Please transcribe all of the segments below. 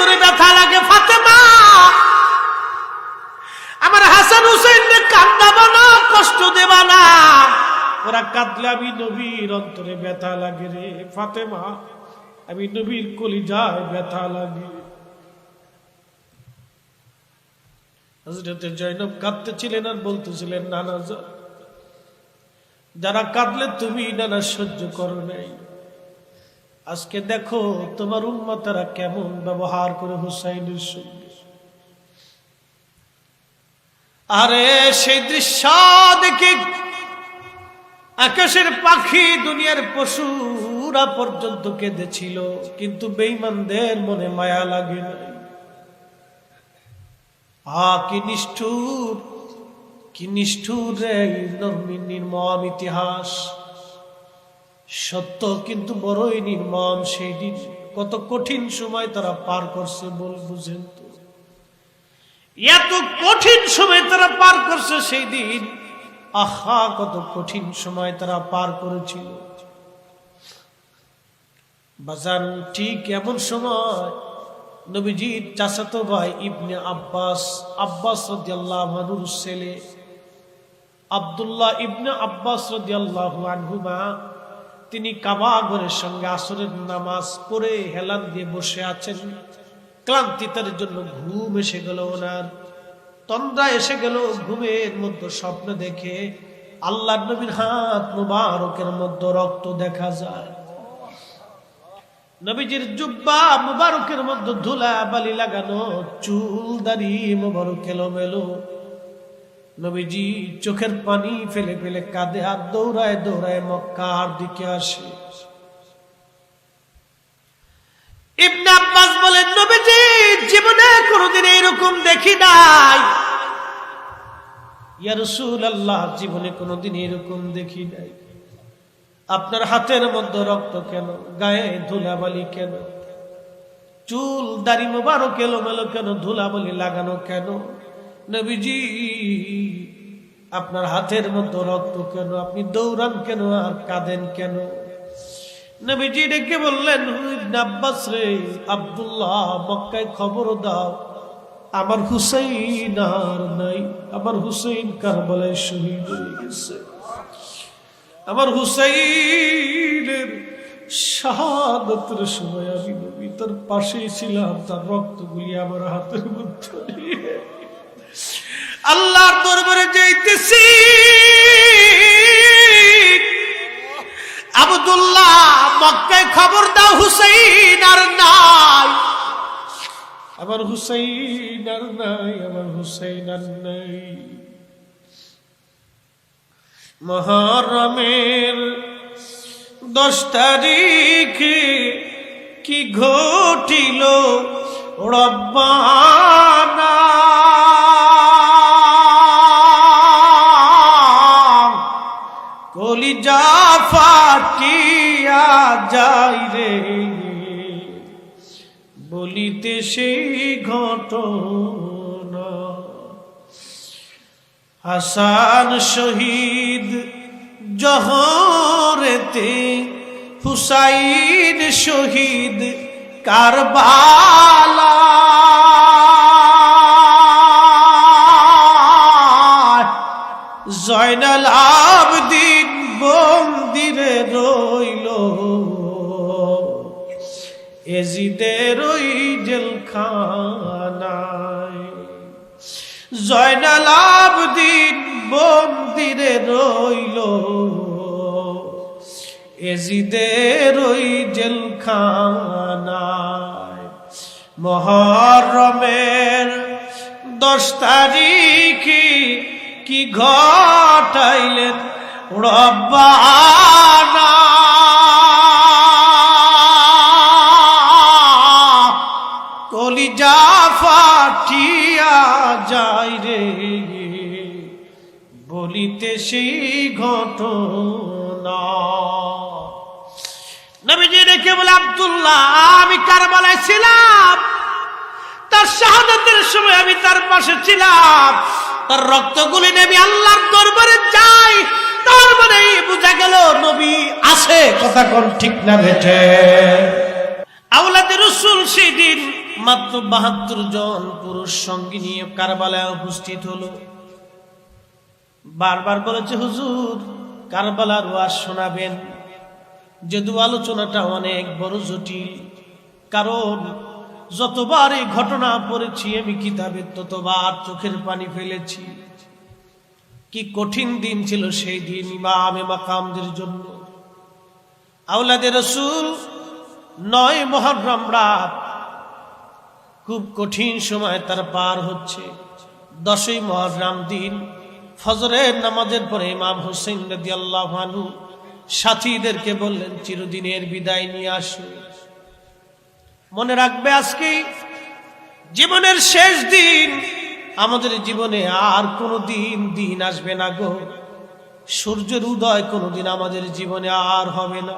অন্তরে ব্যথা লাগে ফাতেমা আমার হাসান হুসাইনকে কাঁদাবা না, কষ্ট দেবা না, ওরা কাঁদলে আমি নবীর অন্তরে ব্যথা লাগে রে ফাতেমা, আমি নবীর কলিজায় ব্যথা লাগে। হযরত জয়নব কাঁদতেছিলেন আর বলতেছিলেন নানা যারা কাঁদলে তুমি নানা সহ্য করো নাই, আজকে দেখো তোমার উম্মতেরা কেমন ব্যবহার করে হুসাইনের সঙ্গে। আরে সেই দৃশ্য দেখে আকাশের পাখি দুনিয়ার পশুরা পর্যন্ত কেঁদেছিল, কিন্তু বেঈমানদের মনে মায়া লাগে নাই। কি নিষ্ঠুর রে নির্মম ইতিহাস, সত্য কিন্তু বড়ই নির্মম। সেই দিন কত কঠিন সময় তারা পার করছে বুঝেন তো, এত কঠিন সময় তারা পার করছে সেই দিন, আহা কত কঠিন সময় তারা পার করেছিল। বাজান ঠিক এমন সময় নবীজির চাচাতো ভাই ইবনে আব্বাস রাদিয়াল্লাহু আনহুর ছেলে আব্দুল্লাহ ইবনে আব্বাস রাদিয়াল্লাহু আনহুমা, তিনি কাবা ঘরের সঙ্গে আসরের নামাজ পড়ে হেলান দিয়ে বসে আছেন। ক্লান্তি তার জন্য ঘুম এসে গেল, ওনার তন্দ্রা এসে গেল। ঘুমের মধ্যে স্বপ্ন দেখে আল্লাহর নবীর হাত মুবারকের মধ্যে রক্ত দেখা যায়। নবীজির জুব্বা মুবারকের মধ্যে ধুলা বালি লাগানো, চুল দাড়ি মুবারক এলোমেলো। নবীজি চোখের পানি ফেলে ফেলে কাঁদে আর দৌড়ায় দৌড়ায় মক্কার দিকে আসে। ইবনে আব্বাস বলেন নবীজি জীবনে কোনোদিন এরকম দেখি নাই, ইয়া রাসূলুল্লাহ জীবনে কোনোদিন এরকম দেখি নাই। আপনার হাতের মধ্যে রক্ত কেন, গায়ে ধুলাবালি কেন, চুল দাড়ি মোবারক এলোমেলো কেন, ধুলাবালি লাগানো কেন? নবীজি আপনার হাতের মধ্যে রক্ত কেন, আপনি দৌড়ান কেন আর কাঁদেন কেন? নবীজি ডেকে বললেন ইবনে আব্বাস রে, আব্দুল্লাহ মক্কায় খবর দাও আমার হুসাইন আর নাই, আমার হুসাইন কারবালায় শহীদ হয়ে গেছে। আমার হুসাইনের শাহাদাতের সময় আমি নবী তার পাশেই ছিলাম, তার রক্তগুলি আমার হাতের মধ্যে নিয়ে আল্লাহর দরবারে যাইতেছি। আব্দুল্লাহ মক্কায় খবর দাও হুসাইন আর নাই, আমার হুসাইন আর নাই, আমার হুসাইন আর নাই। মুহররমের 10 তারিখে কি ঘটিল রব্বানা, কলিজা ফাটিয়া যাই রে বলিতে সেই ঘটনা। হাসান শহীদ জহরেতে, হুসাইন শহীদ কারবালা, জয়নাল আবদিন বন্দিরে রইল, এজিদের ওই জেলখানায়। জয়নাল আবদিন বন্দিরে রইল, এজিদের ওই জেলখানায়। মুহররমের 10 তারিখে কি ঘটাইলেন রব্বানা, কলিজা ফাটিয়া যায় রে বলিতে সেই ঘটনা। নবীজি রেখে বলে আব্দুল্লাহ আমি কারবালায় ছিলাম, তার শাহাদাতের সময় আমি তার পাশে ছিলাম, তার রক্তগুলি নেবি আল্লাহর দরবারে যাই, তার মানে বোঝা গেল নবী আছে। কথা কোন ঠিক না বেঠে? আওলাদে রাসূল সেই দিন মাত্র ৭২ জন পুরুষ সঙ্গী নিয়ে কারবালায় উপস্থিত হলো। বারবার বলেছে, হুজুর কারবালার ওয়াজ শোনাবেন, যদিও আলোচনাটা অনেক বড় জটিল, কারণ যতবার এই ঘটনা পড়েছি আমি কিতাবে ততবার চোখের পানি ফেলেছি। কি কঠিন দিন ছিল সেই দিন ইমামে মাকামদের জন্য। আওলাদে রাসূল ৯ মুহররম রাত, খুব কঠিন সময় তার পার হচ্ছে। ১০ই মুহররম দিন ফজরের নামাজের পরে ইমাম হোসেন রাদিয়াল্লাহু আনহু সাথীদেরকে বললেন, চিরদিনের বিদায় নিয়ে আসো। মনে রাখবে আজকে জীবনের শেষ দিন, আমাদের জীবনে আর কোনো দিন আসবে না গো। সূর্যের উদয় কোনোদিন আমাদের জীবনে আর হবে না।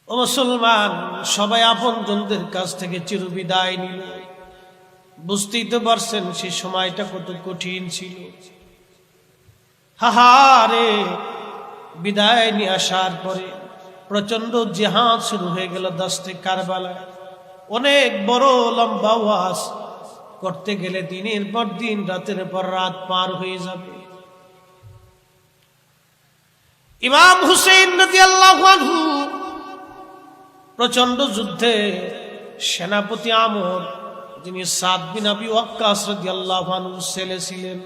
ও মুসলমান, সবাই আপনজনদের কাছ থেকে চিরবিদায় নিল। বুঝতেই তো পারছেন সে সময়টা কত কঠিন ছিল। হাহারে, বিদায় নিয়ে আসার পরে প্রচন্ড জিহাদ শুরু হয়ে গেল দস্তে কারবালায়। অনেক বড় লম্বা ওয়াজ করতে গেলে দিনের পর দিন, রাতের পর রাত পার হয়ে যাবে। ইমাম হুসেইন রাদিয়াল্লাহু আনহু প্রচন্ড যুদ্ধে সেনাপতি আমর, যিনি সাদ বিন আবি ওয়াক্কাস রাদিয়াল্লাহু আনহুর ছেলে ছিলেন,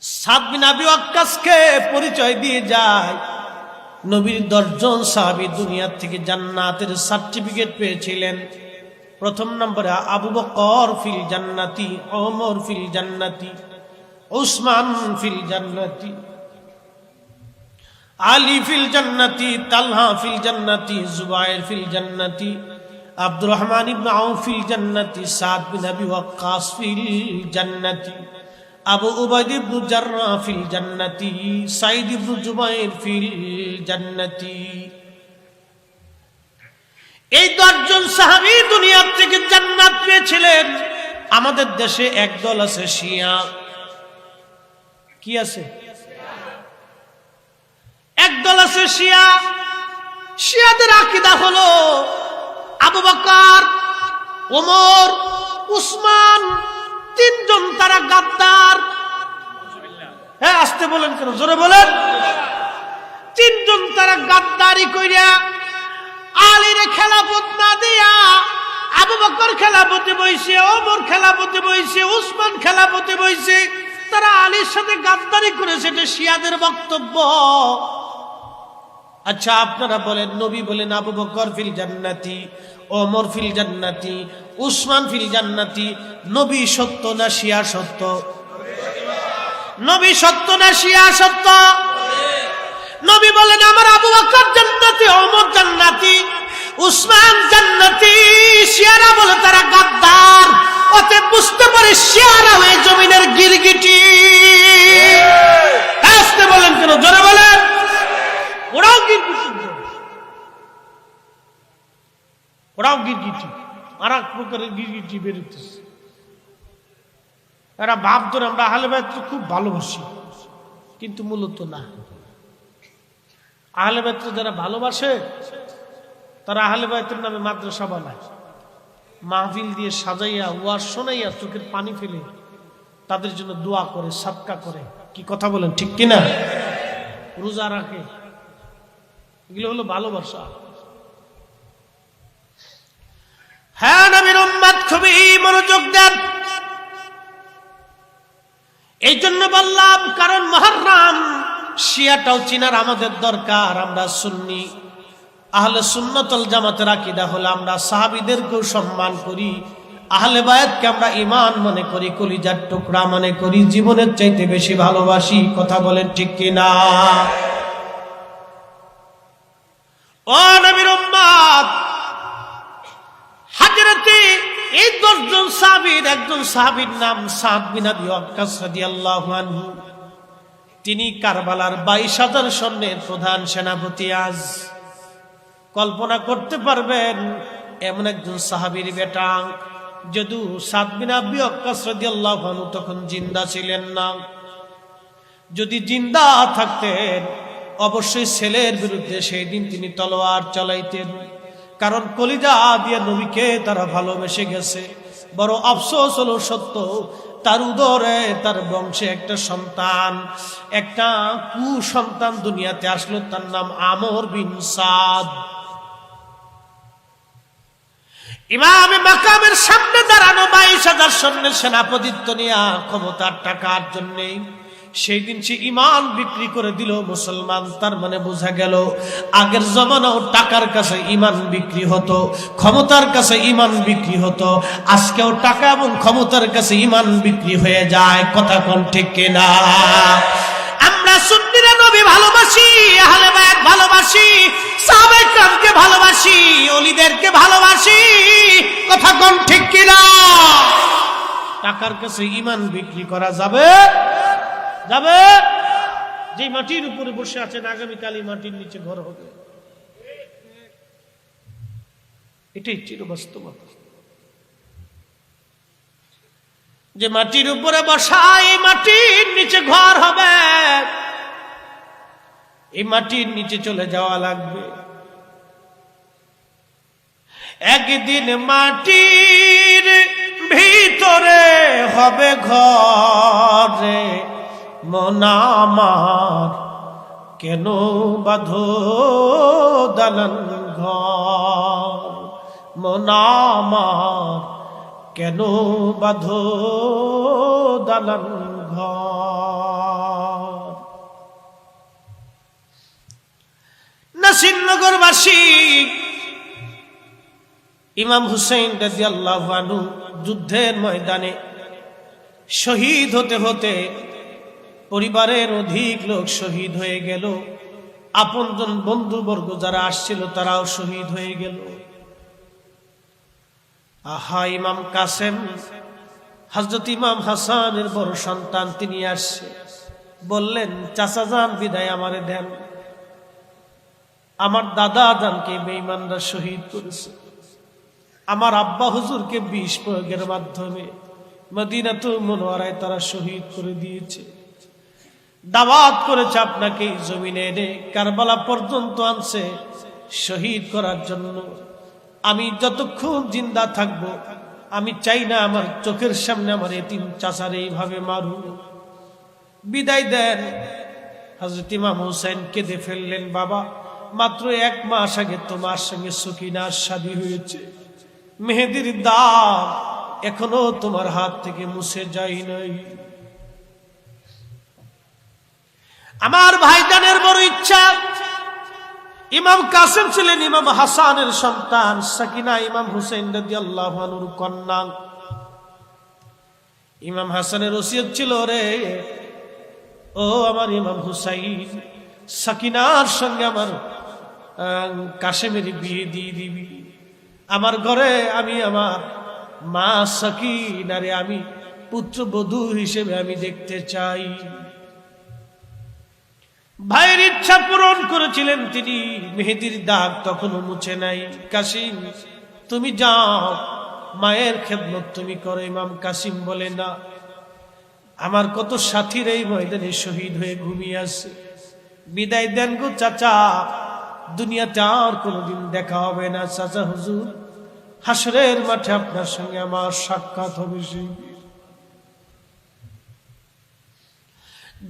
সাদ বিন আবি ওয়াক্কাসকে পরিচয় দিয়ে যায় নবীর ১০ জন সাহাবী দুনিয়া থেকে জান্নাতের সার্টিফিকেট পেয়েছিলেন। প্রথম নম্বরে আবু বকর ফিল জান্নাতি, ওমর ফিল জান্নাতি, উসমান ফিল জান্নাতি, আলী ফিল জান্নাতি, তালহা ফিল জান্নাতি, জুবায়ের ফিল জান্নাতি, আব্দুর রহমান ইবনে আউফ ফিল জান্নাতি, সাদ বিন আবি ওয়াক্কাস ফিল জান্নাতি, আবু উবাইদা ইবনে জাররাহ ফিল জান্নাতি, সাঈদ ইবনে জুবায়ের ফিল জান্নাতি। এই ১০ জন সাহাবী দুনিয়া থেকে জান্নাত পেয়েছিলেন। আমাদের দেশে একদল আছে শিয়া। কি আছে? একদল আছে শিয়া। শিয়াদের আকীদা হলো আবু বকর, ওমর, উসমান ৩ জন তারা গাদ্দার। হ্যাঁ, আসতে বলেন কেন, জোরে বলেন। ৩ জন তারা গাদ্দারি কইরা আলীরে খেলাফত না দিয়া আবু বকর খেলাফতে বইছে, ওমর খেলাফতে বইছে, উসমান খেলাফতে বইছে। তারা আলীর সাথে গাদ্দারি করেছে, এটা শিয়াদের বক্তব্য। আচ্ছা আপনারা বলেন, নবী বলেন আবু বকর ফিল জান্নাতি, ওমর ফিল জান্নাতি, উসমান ফিল জান্নাতি, নবী সত্য না শিয়া সত্য? নবী সত্য না শিয়া সত্য? নবী বলেন আমার আবু বকর জান্নাতি, ওমর জান্নাতি, উসমান জান্নাতি। শিয়ারা বলে তারা গাদ্দার। অতএব বুঝতে পারে শিয়ারা এই জমিনের গিরগিটি। আসতে বলেন কেন, জোরে বলেন। ওরাও গিরগিটি, ওরাও গিরগিটি, আর এক প্রকারের গিরগিটি বেরোতেছে। এরা ভাব ধরে আমরা আহলে বাইতকে খুব ভালোবাসি, কিন্তু মূলত না। আহলে বাইতকে যারা ভালোবাসে তারা আহলে বাইতের নামে মাদ্রাসা বানায়, মাহফিল দিয়ে সাজাইয়া, ওয়াজ শোনাইয়া চোখের পানি ফেলে তাদের জন্য দোয়া করে, সাদকা করে। কি কথা বলেন, ঠিক কিনা? রোজা রাখে, এগুলো হলো ভালোবাসা। হ্যাঁ, নবীর উম্মত খুবই মনোযোগ দেন। এই জন্য বললাম, কারণ মুহররম শিয়াটাও চিনার আমাদের দরকার। আমরা সুন্নি, আহলে সুন্নাত ওয়াল জামাতের আকীদা হলো আমরা সাহাবীদেরকেও সম্মান করি, আহলে বায়াতকে আমরা ঈমান মনে করি, কলিজার টুকরা মনে করি, জীবনের চাইতে বেশি ভালোবাসি। কথা বলেন ঠিক কিনা? ও নবীর উম্মত, হযরতে এই ১০ জন সাহাবীর একজন সাহাবীর নাম সাদ বিন আবি ওয়াক্কাস রাদিয়াল্লাহু আনহু। তিনি কারবালার ২২,০০০ সৈন্যের প্রধান সেনাপতি। আজ কল্পনা করতে পারবেন এমন একজন সাহাবীর বেটা। যদিও সাদ বিন আবি ওয়াক্কাস রাদিয়াল্লাহু আনহু তখন জিন্দা ছিলেন না। যদি জিন্দা থাকতেন অবশ্যই ছেলের বিরুদ্ধে সেই দিন তিনি তলোয়ার চালাইতেন, কারণ কলিজা দিয়ে নবীকে তারা ভালোবেসে গেছে। বড় আফসোস হলো সত্য, তার উদরে তার বংশে একটা সন্তান, একটা কুসন্তান দুনিয়াতে আসলো, তার নাম আমর বিন সাদ। ইমামে মাকামের সামনে দাঁড়ানো 22,000 সৈন্যের সেনাপতিত্ব নিয়ে ক্ষমতার টাকার জন্যে সেই দিন সে ইমান বিক্রি করে দিল মুসলমান। তার মানে বোঝা গেল আগের জমানাও টাকার কাছে ইমান বিক্রি হতো, ক্ষমতার কাছে ইমান বিক্রি হতো, আজকেও টাকা এবং ক্ষমতার কাছে ইমান বিক্রি হয়ে যায়। কথা কোন ঠিক কিনা? আমরা সুন্নিরা নবী ভালোবাসি, আহলে বায়াত ভালোবাসি, সাহাবায়ে কেরামকে ভালোবাসি, ওলিদেরকে ভালোবাসি। কথা কোন ঠিক কিনা? টাকার কাছে ইমান বিক্রি করা যাবে? যাবে? যে মাটির উপরে বসে আছেন আগামীকাল এই মাটির নিচে ঘর হবে, এটাই চিরবাস্তবতা। যে মাটির উপরে বসা এই মাটির নিচে ঘর হবে, এই মাটির নিচে চলে যাওয়া লাগবে। একদিন মাটির ভিতরে হবে ঘরে, মন আমার কেন বাঁধো দালান ঘর, মন আমার কেন বাঁধো দালান ঘর। নাসিরনগরবাসী ইমাম হুসাইন রাদিয়াল্লাহু আনহু যুদ্ধের ময়দানে শহীদ হতে হতে পরিবারের অধিক লোক শহীদ হয়ে গেল, আপনজন বন্ধুবর্গ যারা আসছিল তারাও শহীদ হয়ে গেল। আহা, ইমাম কাসেম হযরত ইমাম হাসানের বড় সন্তান, তিনি আসছে, বললেন চাচা যান বিদায় আমারে দেন, আমার দাদা জানকে বেঈমানরা শহীদ করেছে, আমার আব্বা হুজুরকে বিষ প্রয়োগের মাধ্যমে মদিনাতুল মুনওয়ারায় তারা শহীদ করে দিয়েছে। দাওয়াত করেছে আপনাকে এই জমিনে এনে কারবালা পর্যন্ত আনছে শহীদ করার জন্য। আমি যতক্ষণ জিন্দা থাকবো আমি চাই না আমার চোখের সামনে আমার এতিম চাচার এইভাবে মারুন। বিদায় দেন। হযরত ইমাম হুসাইন কেঁদে ফেললেন, বাবা মাত্র 1 মাস আগে তোমার সঙ্গে সকিনার শাদী হয়েছে, মেহেদির দাগ এখনো তোমার হাত থেকে মুছে যায় নাই। আমার ভাইজানের বড় ইচ্ছা, ইমাম কাসেম ছিলেন ইমাম হাসানের সন্তান, সাকিনা ইমাম হুসাইন রাদিয়াল্লাহু আনহুর কন্যা। ইমাম হাসানের ওসিয়ত ছিল, রে ও আমার ইমাম হুসাইন, সাকিনার সঙ্গে আমার কাসেমের বিয়ে দিয়ে দিবি, আমার ঘরে আমি আমার মা সাকিনারে আমি পুত্রবধূ হিসেবে আমি দেখতে চাই। ভাইয়ের ইচ্ছা পূরণ করেছিলেন তিনি, মেহেদির দাগ তখনও মুছে নাই। কাসিম তুমি যাও, মায়ের খেদমত তুমি করো। ইমাম কাসিম বলে, না, আমার কত সাথীর এই ময়দানে শহীদ হয়ে ঘুমিয়ে আছে, বিদায় দেন গো চাচা, দুনিয়াতে আর কোনোদিন দেখা হবে না। চাচা হুজুর, হাসরের মাঠে আপনার সঙ্গে আমার সাক্ষাৎ হবে,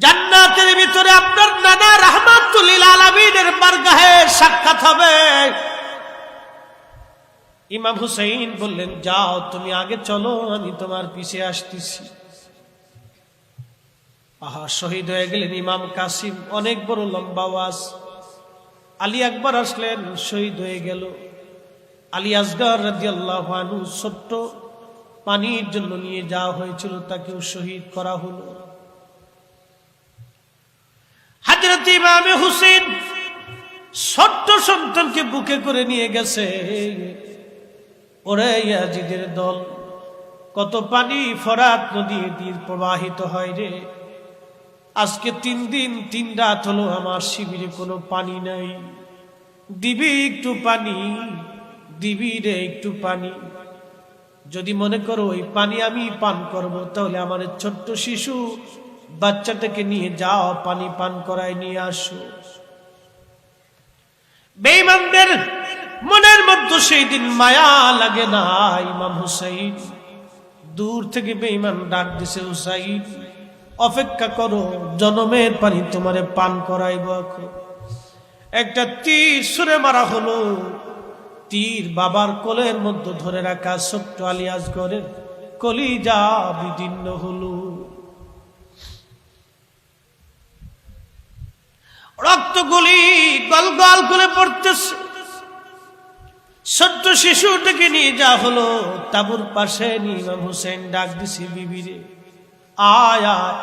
জান্নাতের ভিতরে আপনার নানা রাহমাতুল লিল আলামিনের বারগাহে সাক্ষাৎ হবে। ইমাম হুসাইন বললেন, যাও তুমি আগে চলো, আমি তোমার পিছে আসতেছি। আহা, শহীদ হয়ে গেলেন ইমাম কাসিম, অনেক বড় লম্বা ওয়াজ। আলী আকবর আসলেন, শহীদ হয়ে গেল। আলী আসগর রাদিয়াল্লাহু আনহু ছোট্ট পানির জন্য নিয়ে যাওয়া হয়েছিল, তাকেও শহীদ করা হলো। হযরত ইমাম হুসেন ছোট্ট সন্তানকে বুকে করে নিয়ে গেছে। ওরে ইয়াজিদের দল, কত পানি ফরাত নদী দিয়ে প্রবাহিত হয় রে, আজকে 3 দিন 3 রাত হলো আমার শিবিরে কোনো পানি নাই, দিবি একটু পানি, দিবি রে একটু পানি। যদি মনে করো ওই পানি আমি পান করব, তাহলে আমার ছোট্ট শিশু বাচ্চাটাকে নিয়ে যাও, পানি পান করায় নিয়ে আসো। বেঈমানদের মনের মধ্যে সেই দিন মায়া লাগে না। ইমাম হুসাইন দূর থেকে বেঈমান ডাক দিছে, হুসাইন অপেক্ষা করো, জনমের পানি তোমারে পান করাইব। একটা তীর ছুঁড়ে মারা হলো, তীর বাবার কোলের মধ্যে ধরে রাখা ছোট্ট আলী আসগরের কলিজা বিদীর্ণ হলো, রক্তগুলি গলগল করে পড়তেছে। ছোট্ট শিশুটাকে নিয়ে যা হলো তাবুর পাশে নিয়ে ইমাম হুসেন ডাক দিছি, বিবিরে আয় আয়,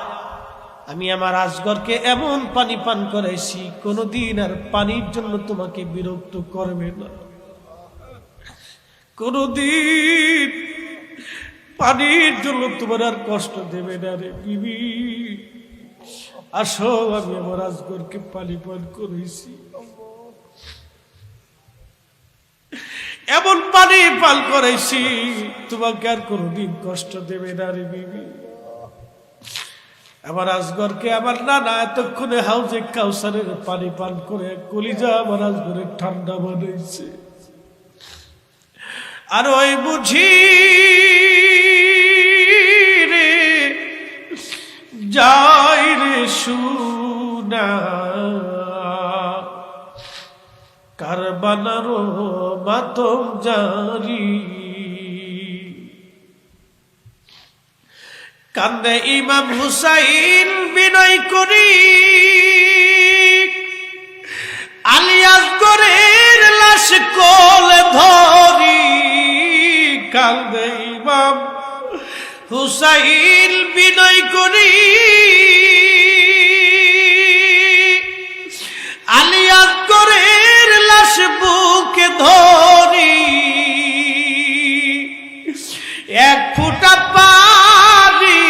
আমি আমার আসগরকে এমন পানি পান করাইছি কোনদিন আর পানির জন্য তোমাকে বিরক্ত করবে না, কোনদিন পানির জন্য তোমার আর কষ্ট দেবে না রে বিবি, আসো আমি আমার আসগরকে পানি পান করেছি, এমন পানি পান করেছি তোমাকে আর কোনদিন কষ্ট দেবে না রে বিবি। আমার আসগরকে আমার নানা এতক্ষণে হাউজে কাউসারের পানি পান করে কলিজা আমার আসগরের ঠান্ডা বানাইছে। আর ওই বুঝি রে যাই রে শুনা কারবালারো মাতম জারি, কান্দে ইমাম হুসাইন বিনয় করি, আলী আসগরের লাশ কোলে ধরি, কান্দে ইমাম হুসাইন বিনয় করি, আলী আসগরের লাশ বুকে ধরি, এক ফুটা পানি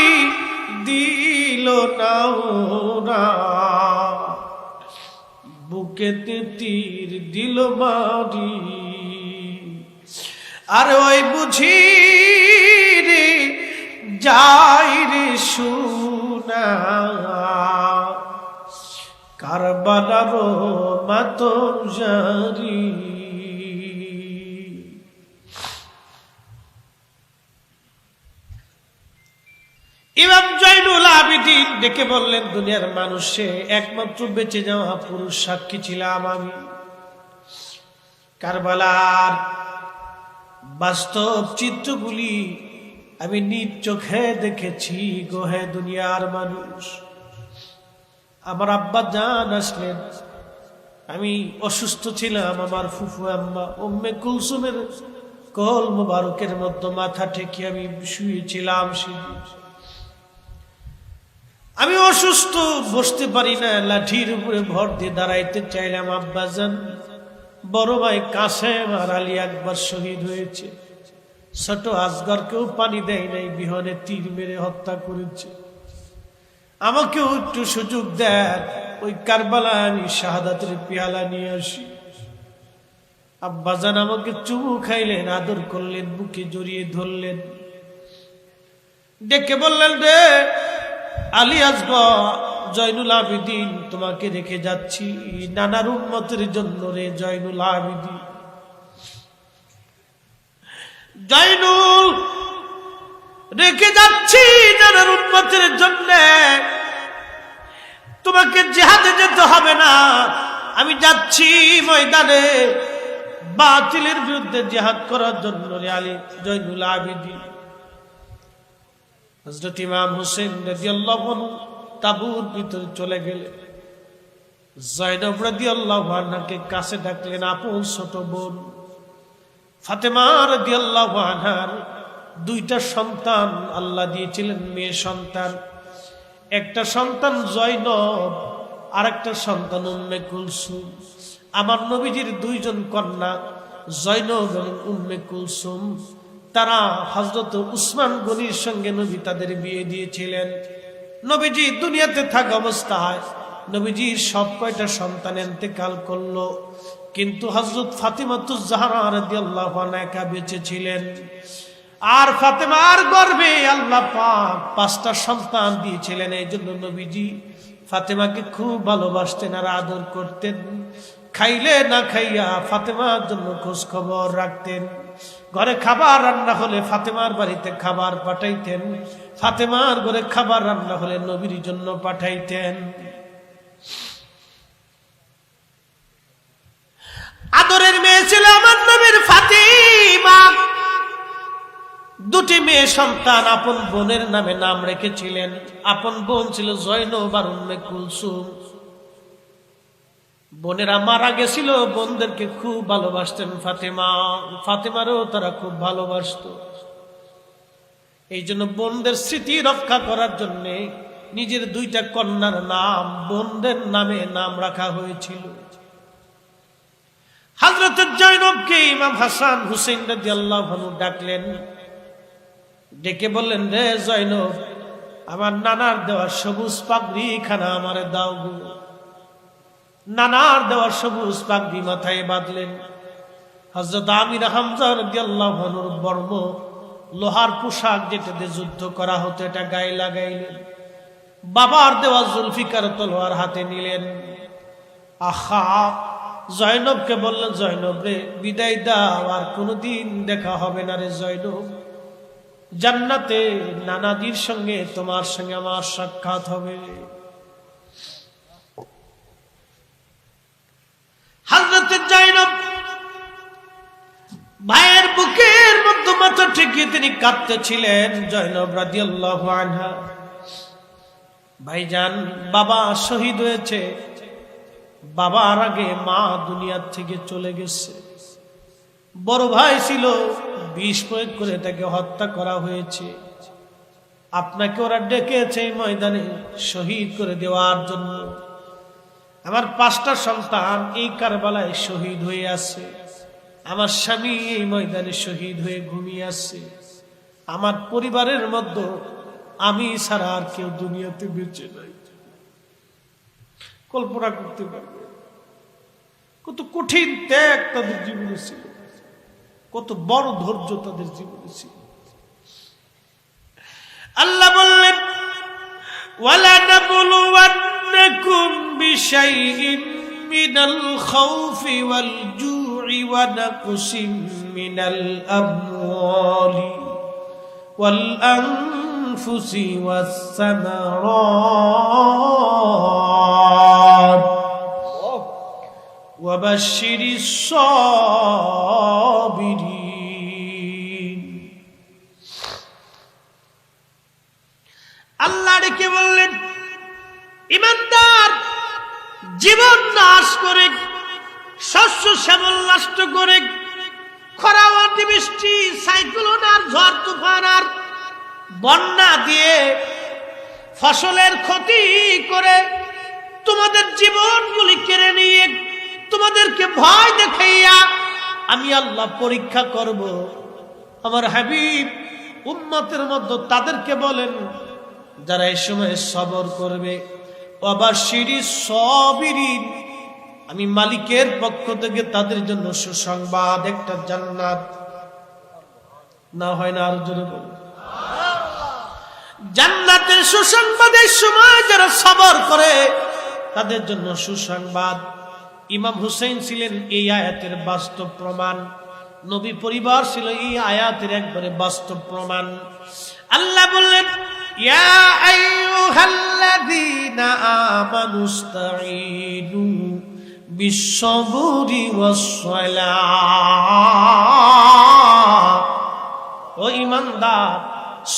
দিল না, বুকেতে তীর দিল মারি। আর ওই বুঝি রে যাই রে শুনা কারবালারো মাতম জারি। ইমাম জয়নুল আবিদিন ডেকে বললেন, দুনিয়ার মানুষে একমাত্র বেঁচে যাওয়া পুরুষ সাক্ষী ছিলাম আমি। কারবালার বাস্তব চিত্রগুলি আমি নিজ চোখে দেখেছি গো হে দুনিয়ার মানুষ। আমার আব্বা জান আসলেন, আমি অসুস্থ ছিলাম, আমার ফুফু আম্মা উম্মে কুলসুমের কোল মোবারকের মধ্যে মাথা ঠেকে আমি শুয়েছিলাম। আমি অসুস্থ, বসতে পারি না, লাঠির উপরে ভর দিয়ে দাঁড়াইতে চাইলাম। আব্বাজান বড় ভাই কাসেম আর আলী আকবর শহীদ হয়েছে, ছোট আসগরকেও পানি দেয় নাই, বিহনে তীর মেরে হত্যা করেছে, আমাকেও একটু সুযোগ দেন, ওই কারবালায় আমি শাহাদাতের পেয়ালা নিয়ে আসি। আব্বাজান আমাকে চুমু খাইলেন, আদর করলেন, বুকে জড়িয়ে ধরলেন, ডেকে বললেন, রে আলী আসগর জয়নুল আবিদিন তোমাকে রেখে যাচ্ছি নানার উম্মতের জন্য রে জয়নুল আবিদিন। জয়নুল রেখে যাচ্ছি নানার উম্মতের জন্য, তোমাকে জিহাদে যেতে হবে না, আমি যাচ্ছি ময়দানে বাতিলের বিরুদ্ধে জিহাদ করার জন্য রে আলী জয়নুল আবিদিন। হযরত ইমাম হুসেন রাদিয়াল্লাহু আনহু তাবুর ভিতরে চলে গেলেন। যায়েনব রাদিয়াল্লাহু আনহাকে কাছে ডাকলেন, আপন ছোট বোন। ফাতেমা রাদিয়াল্লাহু আনহার দুইটা সন্তান আল্লাহ দিয়েছিলেন, মেয়ে সন্তান, একটা সন্তান জয়নব আর একটা সন্তান উম্মে কুলসুম। আমার নবীজির দুইজন কন্যা জয়নব এবং উম্মে কুলসুম, তারা হযরত উসমান গনির সঙ্গে নবী তাদের বিয়ে দিয়েছিলেন। নবীজি দুনিয়াতে থাকা অবস্থায় নবীজির সব কয়টা সন্তান ইন্তেকাল করলো, কিন্তু হযরত ফাতিমাতুজ জাহরা রাদিয়াল্লাহু আনহা একা বেঁচে ছিলেন। আর ফাতেমার গর্ভে আল্লাহ পাক 5টা সন্তান দিয়েছিলেন। এই জন্য নবীজি ফাতেমাকে খুব ভালোবাসতেন আর আদর করতেন। খাইলে না খাইয়া ফাতেমার জন্য খোঁজ খবর রাখতেন। ঘরে খাবার রান্না হলে ফাতেমার বাড়িতে খাবার পাঠাইতেন, ফাতেমার ঘরে খাবার রান্না হলে নবীর জন্য পাঠাইতেন। আদরের মেয়ে ছিল আমার নবীর ফাতিমা। দুটি মেয়ে সন্তান আপন বোনের নামে নাম রেখেছিলেন। আপন বোন ছিল জয়নব আর উম্মে কুলসুম। বোনেরা মারা গেছিল, বোনদেরকে খুব ভালোবাসতেন ফাতেমা, ফাতেমারও তারা খুব ভালোবাসত। এই জন্য বোনদের স্মৃতি রক্ষা করার জন্য নিজের দুইটা কন্যার নাম বোনদের নামে নাম রাখা হয়েছিল। হযরত জয়নবকে ইমাম হাসান হুসেইন রাদিয়াল্লাহু আনহু ডাকলেন, ডেকে বললেন, রে জয়নব, আমার নানার দেওয়া সবুজ পাগড়ি খানা আমারে দাও গো। নানার দেওয়া সবুজ পাগড়ি মাথায় বাঁধলেন। হযরত আমির হামজা রাদিয়াল্লাহু আনহুর বর্ম লোহার পোশাক যেটা দিয়ে যুদ্ধ করা হতো এটা গায়ে লাগাইলেন। বাবার দেওয়া জুলফিকার তলোয়ার হাতে নিলেন। আহা, জয়নবকে বললেন, জয়নব রে বিদায় দাও, আর কোনোদিন দেখা হবে না রে জয়নব। জান্নাতে নানাজির সঙ্গে তোমার সঙ্গে আমার সাক্ষাৎ হবে। হযরত জয়নব ভাইয়ের বুকের মধ্যে মাথা ঠেকিয়ে তিনি কাঁদতেছিলেন। জয়নব রাদিয়াল্লাহু আনহা, ভাইজান বাবা শহীদ হয়েছে, বাবার আগে মা দুনিয়ার থেকে চলে গেছে। বড় ভাই ছিল, বিষ প্রয়োগ করে তাকে হত্যা করা হয়েছে। আপনাকে ওরা ডেকেছে ময়দানে শহীদ করে দেওয়ার জন্য। আমার 5টা সন্তান এই কারবালায় শহীদ হয়ে আছে। আমার স্বামী এই ময়দানে শহীদ হয়ে ঘুমিয়ে আছে। আমার পরিবারের মধ্যে আমি ছাড়া আর কেউ দুনিয়াতে বেঁচে নাই। কল্পনা করতে পারবে কত কঠিন ত্যাগ তাদের জীবনে ছিল, কত বড় ধৈর্য তাদের জীবনে ছিল। আল্লাহ বললেন, ওয়ালা নাবলুওয়ান্নাকুম বিশাইইন মিনাল খাউফি ওয়াল জু'i ওয়া নাকসিম মিনাল আমওয়ালি ওয়াল আনফুসি ওয়াস সামারাত ওয়াবাশশিরিস সাবিরিন। আল্লাহ ডেকে বললেন, ঈমানদার জীবন নাশ করে, শস্য শ্যামল নষ্ট করে, খরা অতিবৃষ্টি, সাইক্লোন আর ঝড় তুফান আর বন্যা দিয়ে ফসলের ক্ষতি করে তোমাদের জীবনগুলি কেড়ে নিয়ে তোমাদেরকে ভয় দেখাইয়া আমি আল্লাহ পরীক্ষা করব। আমার হাবিব উম্মতের মধ্যে তাদেরকে বলেন যারা এই সময় সবর করবে। ওয়াবাশশিরিস সাবিরিন, আমি মালিকের পক্ষ থেকে তাদের জন্য সুসংবাদ, একটা জান্নাত। না হয় না, আরো জোরে বলুন জান্নাতের সুসংবাদের সময় যারা সবর করে তাদের জন্য সুসংবাদ। ইমাম হুসেইন ছিলেন এই আয়াতের বাস্তব প্রমাণ, নবী পরিবার ছিল এই আয়াতের একবারে বাস্তব প্রমাণ। আল্লাহ বললেন, ইয়া আইয়ুহাল্লাযীনা আমানুস্তাঈনু বিস-সাবরি ওয়াস-সালাহ। ও ঈমানদার,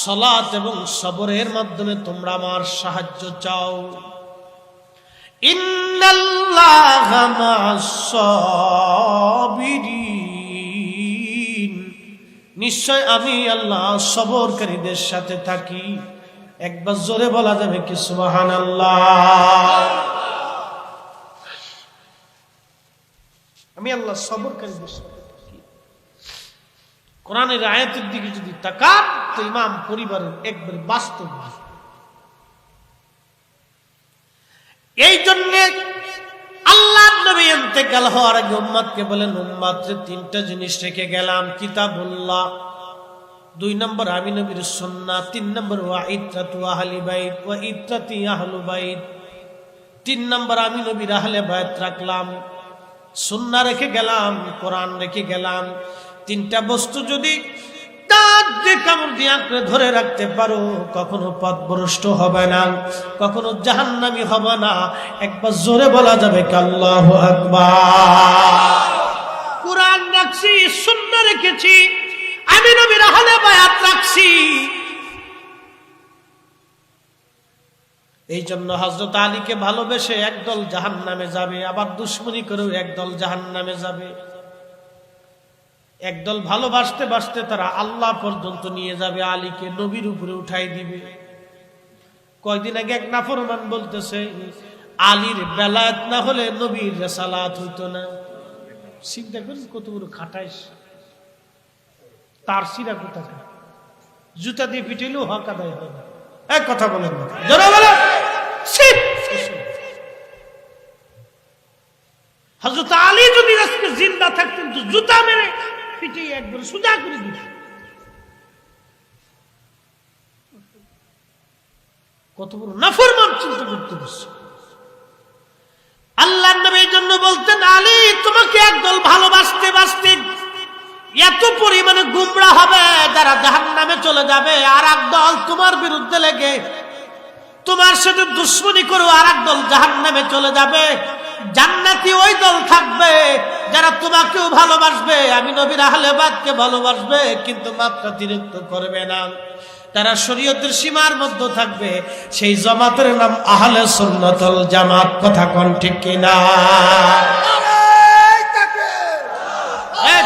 সালাত এবং সবরের মাধ্যমে তোমরা আমার সাহায্য চাও। ইন্নাল্লাহা মা'আস-সাবিরিন, নিশ্চয় আমি আল্লাহ সবরকারীদের সাথে থাকি। একবার জোরে বলা যাবে কি সুবহানাল্লাহ? আমি আল্লাহ সবরকারীদের সাথে থাকি। কোরআনের আয়াতের দিকে যদি তাকান তো ইমাম পরিবারের একবার বাস্তব। এই জন্য আল্লাহর নবী ইন্তেকাল হওয়ার আগে উম্মতকে বলেন, উম্মতরে 3টা জিনিস রেখে গেলাম, কিতাবুল্লাহ, 2 নম্বর আমি নবীর সুন্নাহ, 3 নম্বর ওয়া ইত্রাতু আহলি বাইত ওয়া ইত্রাতি আহলু বাইত, 3 নম্বর আমি নবীর আহলে বাইত রাখলাম। সুন্নাহ রেখে গেলাম, কোরআন রেখে গেলাম। তিনটা বস্তু যদি দাঁত দিয়ে কামড় দিয়ে আঁকড়ে ধরে রাখতে পারো, কখনো পথভ্রষ্ট হবে না, কখনো জাহান্নামী হবে না। একবার জোরে বলা যাবে কি আল্লাহু আকবার। কোরআন রাখছি, সুন্নাহ রেখেছি, আমি নবীর আহলে বায়াত রাখছি। এই জন্য হযরত আলীকে ভালোবেসে একদল জাহান্নামে যাবে, আবার দুশমনি করেও একদল জাহান্নামে যাবে। একদল ভালোবাসতে বাসতে তারা আল্লাহ পর্যন্ত নিয়ে যাবে, আলীকে নবীর উপরে উঠাই দিবে। কয়দিন আগে এক নাফরমান বলতেছে আলীর বেলায়েত না হলে নবীর রিসালাত হইতো না। চিন্তা করেন কত বড় খাটাইস, তার সিরা কোথায়, জুতা দিয়ে পিটাইলেও হক আদায় হয় না। এক কথা বলেন না, জোরে বলেন। হযরত আলী যদি আজকে জিন্দা থাকতেন তো জুতা মেরে পিটিয়ে একবার সোজা করে দিত। কত বড় নাফরমান চিন্তা করতে বসছে। আল্লাহর নবীর জন্য বলতেন আলী তোমাকে একদল ভালোবাসতে বাসতে এত পরিমাণে গুমরাহ হবে যারা জাহান্নামে চলে যাবে, আর একদল তোমার বিরুদ্ধে লেগে তোমার সাথে দুশমনি করে আর একদল জাহান্নামে চলে যাবে। জান্নাতি ওই দল থাকবে যারা তোমাকেও ভালোবাসবে, আমি নবীর আহলে বায়াতকে ভালোবাসবে, কিন্তু মাত্রাতিরিক্ত করবে না। তারা শরীয়তের সীমার মধ্যে থাকবে। সেই জামাতের নাম আহলে সুন্নাত ওয়াল জামাত। কথা কোন ঠিক কিনা?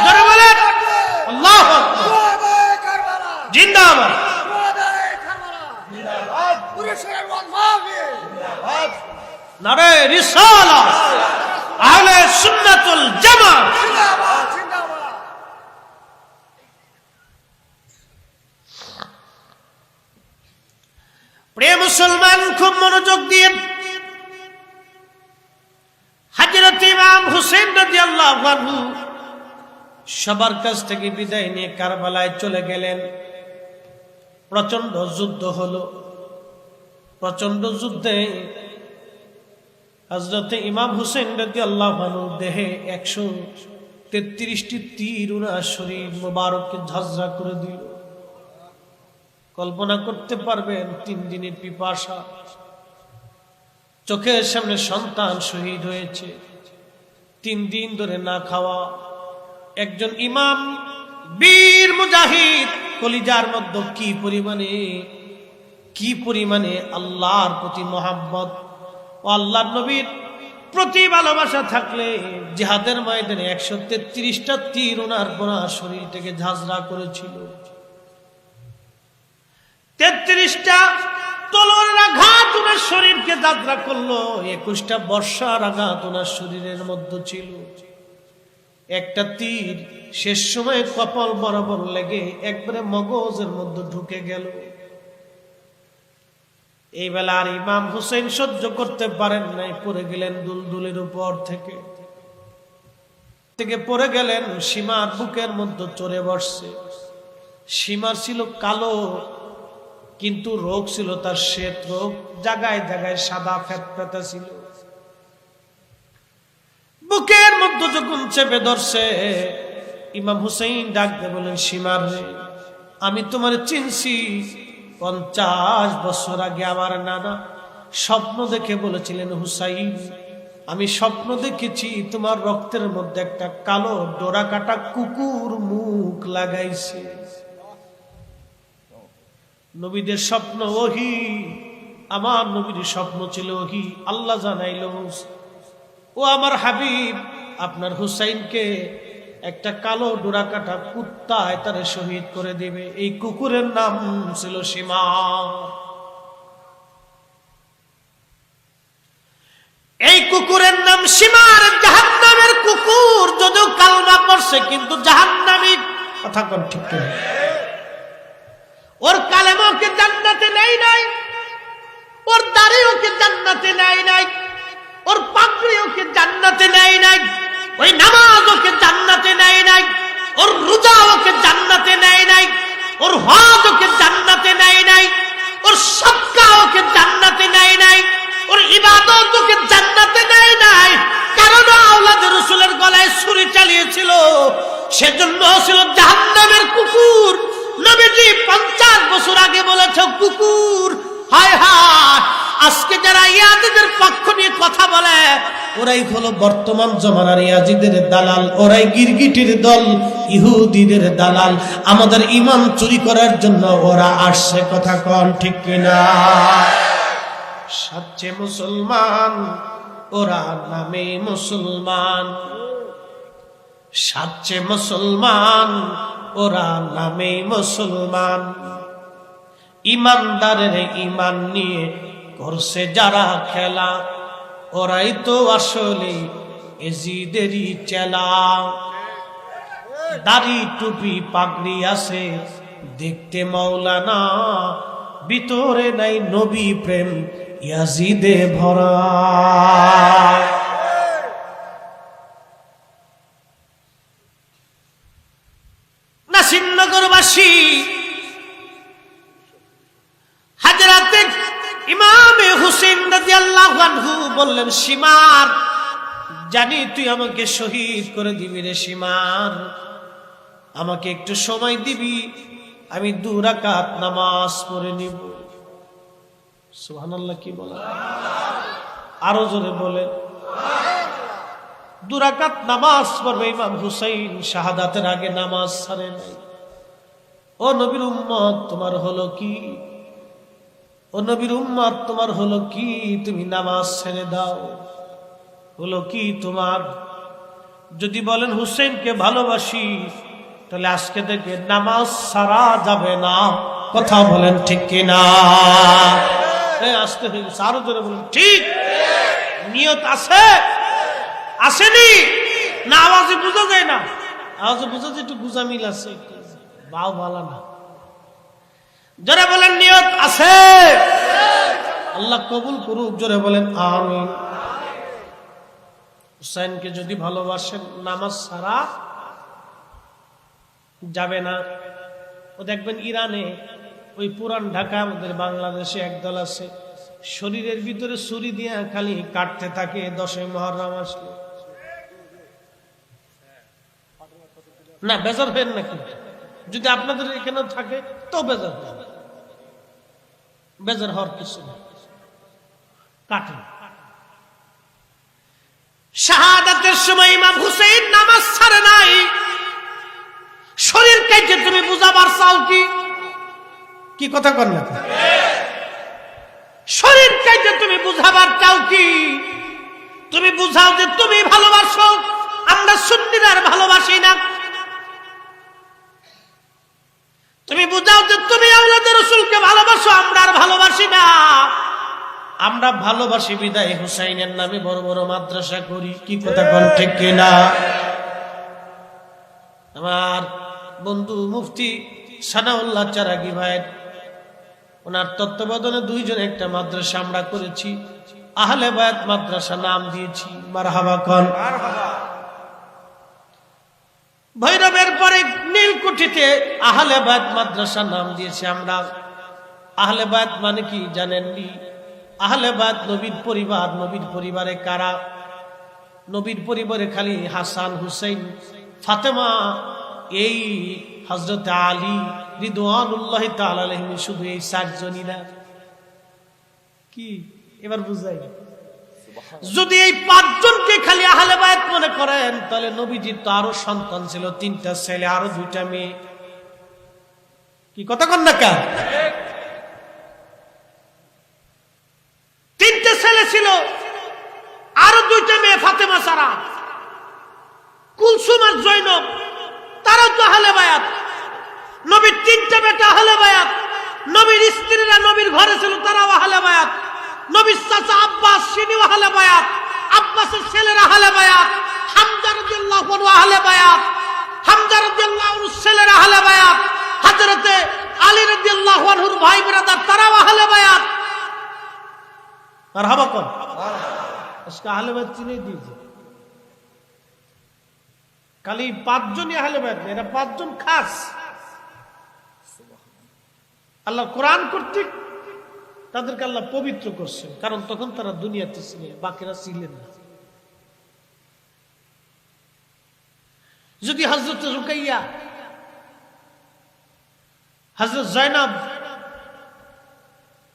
জোরে বলেন আল্লাহু আকবার। জিন্দাবাদ। নারে রিসালাত, আহলে সুন্নাত ওয়াল জামাত। প্রিয় মুসলমান, খুব মনোযোগ দিয়ে হযরত ইমাম হুসাইন রাদিয়াল্লাহু আনহু সবার কাছ থেকে বিদায় নিয়ে কারবালায় চলে গেলেন। প্রচন্ড যুদ্ধ হলো। প্রচন্ড যুদ্ধে হযরত ইমাম হুসাইন রাদিয়াল্লাহু আনহু দেহে 133টি তীর ওনার শরীর মোবারককে ঝাঁঝরা করে দিল। কল্পনা করতে পারবেন 3 দিনের পিপাসা, চোখের সামনে সন্তান শহীদ হয়েছে, 3 দিন ধরে না খাওয়া। একজন ইমাম বীর মুজাহিদ, কলিজার মধ্যে কি পরিমাণে আল্লাহর প্রতি মহাব্বত ও আল্লাহর নবীর প্রতি ভালোবাসা থাকলে জিহাদের ময়দানে 133টা তীর ওনার পোড়া শরীর থেকে ঝাঁঝরা করেছিল। 33টা তলোয়ারের আঘাত ওনার শরীরকে ঝাঁঝরা করলো। 21টা বর্ষার আঘাত ওনার শরীরের মধ্যে ছিল। একটা তীর শেষ সময় কপাল বরাবর লেগে একবারে মগজের মধ্যে ঢুকে গেল। এই বেলা আর ইমাম হুসেন সহ্য করতে পারেন নাই, পড়ে গেলেন দুলদুলের উপর থেকে পড়ে গেলেন। সীমার বুকের মধ্যে চড়ে বসছে। সীমার ছিল কালো, কিন্তু রোগ ছিল তার শ্বেত রোগ, জায়গায় জায়গায় সাদা ফেতফেতা ছিল। বুকের মধ্যে যখন চেপে ধরছে, ইমাম হুসাইন ডাক দিয়ে বলেন সীমার রে, আমি তোমার চিনছি। 50 বছর আগে আমার নানা স্বপ্ন দেখে বলেছিলেন হুসাইন, আমি স্বপ্ন দেখেছি তোমার রক্তের মধ্যে একটা কালো ডোরা কাটা কুকুর মুখ লাগাইছে। নবীদের স্বপ্ন ওহী, আমার নবীর স্বপ্ন ছিল ওহী। আল্লাহ জানাইল, ও আমার হাবিব, আপনার হুসাইনকে একটা কালো ডোরা কাটা কুত্তায় তারে শহীদ করে দিবে। এই কুকুরের নাম ছিল সীমা। এই কুকুরের নাম সীমার, জাহান্নামের কুকুর। যদিও কালমা পড়ছে কিন্তু জাহান্নামী। কথা কোন ঠিক না? ওর কালেমা ওকে জান্নাতে নেয় নাই, ওর দাড়ি ওকে জান্নাতে নেয় নাই, ওর পাগড়ি ওকে জান্নাতে নেয় নাই, ওই নামাজ ওকে জান্নাতে নেয় নাই, ওর রোজা ওকে জান্নাতে নেয় নাই, ওর হজ ওকে জান্নাতে নেয় নাই, ওর সাদকা ওকে জান্নাতে নেয় নাই, ওর ইবাদত ওকে জান্নাতে নেয় নাই। কারণ আওলাদে রাসূলের গলায় ছুরি চালিয়েছিল, সেজন্য ছিল জাহান্নামের কুকুর। নবীজি 50 বছর আগে বলেছে কুকুর। হায় হায়, আজকে যারা ইয়াজিদের পক্ষ নিয়ে কথা বলে ওরাই হলো বর্তমান জমানার ইয়াজিদের দালাল, ওরাই গিরগিটির দল, ইহুদিদের দালাল। আমাদের ঈমান চুরি করার জন্য ওরা আসছে, কথা কোন ঠিক কিনা? সচ্চে মুসলমান ওরা নামে মুসলমান, সচ্চে মুসলমান ওরা নামে মুসলমান। ইমানদারের ইমান নিয়ে করছে যারা খেলা, ওরাই তো আসলে এজিদেরই চেলা। দাড়ি টুপি পাগড়ি আছে দেখতে মাওলানা, ভিতরে নাই নবী প্রেম ইয়াজিদে ভরা। নাসিরনগরবাসী হাজরাতে ইমামে হুসেন রাদিয়াল্লাহু আনহু বললেন, সীমার জানি তুই আমাকে শহীদ করে দিবি রে সীমার, আমাকে একটু সময় দিবি, আমি 2 রাকাত নামাজ পড়ে নিব। সুবহানাল্লাহ কি বলেন? আরো জোরে বলেন। 2 রাকাত নামাজ পড়বে ইমাম হুসাইন, শাহাদাতের আগে নামাজ ছাড়ে নাই। ও নবীর উম্মত তোমার হলো কি? ও নবীর উম্মত তোমার হলো কি? তুমি নামাজ ছেড়ে দাও, হলো কি তোমার? যদি বলেন হুসেনকে ভালোবাসি, তাহলে আজকে থেকে নামাজ ছাড়া যাবে না, কথা বলেন ঠিক কিনা? আসতে হয়ে গেছে, আরো জোরে বলেন ঠিক। নিয়ত আছে, আসেনি না? আওয়াজে বোঝা যায় না? আওয়াজে বোঝা যায় একটু গুজা মিল আছে, বাও ভালো না। জোরে বলেন নিয়ত আছে, আল্লাহ কবুল করুক। জোরে বলেন আমিন। হুসাইনকে যদি ভালোবাসেন নামাজ ছাড়া যাবে না। ও দেখবেন ইরানে ওই পুরান ঢাকা আমাদের বাংলাদেশে একদল আছে, শরীরের ভিতরে ছুরি দিয়ে খালি কাটতে থাকে 10 মুহররম আসলে। না বেজার হয় না, কিন্তু যদি আপনাদের এখানে থাকে তো বেজার হয়, বেজার হওয়ার কিছু না, কাটেন। শাহাদাতের সময় ইমাম হুসেইন নামাজ ছাড়ে নাই। শরীর কেটে তুমি বুঝাবার চাও কি? কি কথা কর না? শরীর কেটে তুমি বুঝাবার চাও কি? তুমি বুঝাও যে তুমি ভালোবাসো, আমরা সুন্নিরা আর ভালোবাসি না। তুমি বুঝাও যে তুমি আওলাদে রাসূলকে ভালোবাসো, আমরা আর ভালোবাসি না। আমরা ভালোবাসি বিদায় হুসাইনের নামে বড় বড় মাদ্রাসা করি, কি কথা কোন ঠিক কিনা? আমার বন্ধু মুফতি সানাউল্লাহ চারাগি ভাই, ওনার তত্ত্বাবধানে 2 জন একটা মাদ্রাসা আমরা করেছি, আহলে বায়াত মাদ্রাসা নাম দিয়েছি। মারহাবা কোন? ভৈরবের পরে নীলকুঠিতে আহলে বায়াত মাদ্রাসা নাম দিয়েছি আমরা। আহলে বায়াত মানে কি জানেননি? আহলে বায়াত নবীর পরিবার। নবীর পরিবারে কারা? নবীর পরিবারে খালি হাসান, হুসাইন, ফাতেমা, এই হযরত আলী রিদওয়ানুল্লাহি তাআলা আলাইহিম, শুধু এই 4 জনই না। কি এবার বুঝাই? যদি এই 5 জনকে খালি আহলে বায়াত মনে করেন, তাহলে নবীজির তো আরো সন্তান ছিল, 3টা ছেলে আরো 2টা মেয়ে। কি কথা কন না কেন? 3টে ছেলে ছিল, আরো 2টা মেয়ে ফাতেমা ছাড়া। কুলসুম আর জয়নব তারা তো আহলে বায়াত। নবীর 3টা বেটা আহলে বায়াত। নবীর স্ত্রীরা নবীর ঘরে ছিল, তারাও আহলে বায়াত। নবীর চাচা আব্বাস, সিনিও আহলে বায়াত। আব্বাসের ছেলেরা আহলে বায়াত। হামজা রাদিয়াল্লাহু আনহু আহলে বায়াত। হামজা রাদিয়াল্লাহু আনহু ছেলেরা আহলে বায়াত। হযরতে আলী রাদিয়াল্লাহু আনহুর ভাই ব্রাদার তারাও আহলে বায়াত। মারহাবা কোন? আজকে আহলে বায়াত চিনে দিয়েছে খালি 5 জনই আহলে বায়াত, এরা 5 জন খাস। আল্লাহ কোরআন কর্তৃক তাদেরকে আল্লাহ পবিত্র করছেন, কারণ তখন তারা দুনিয়াতে ছিলেন, বাকিরা ছিলেন না। যদি হযরত রুকাইয়া, হযরত জায়নাব,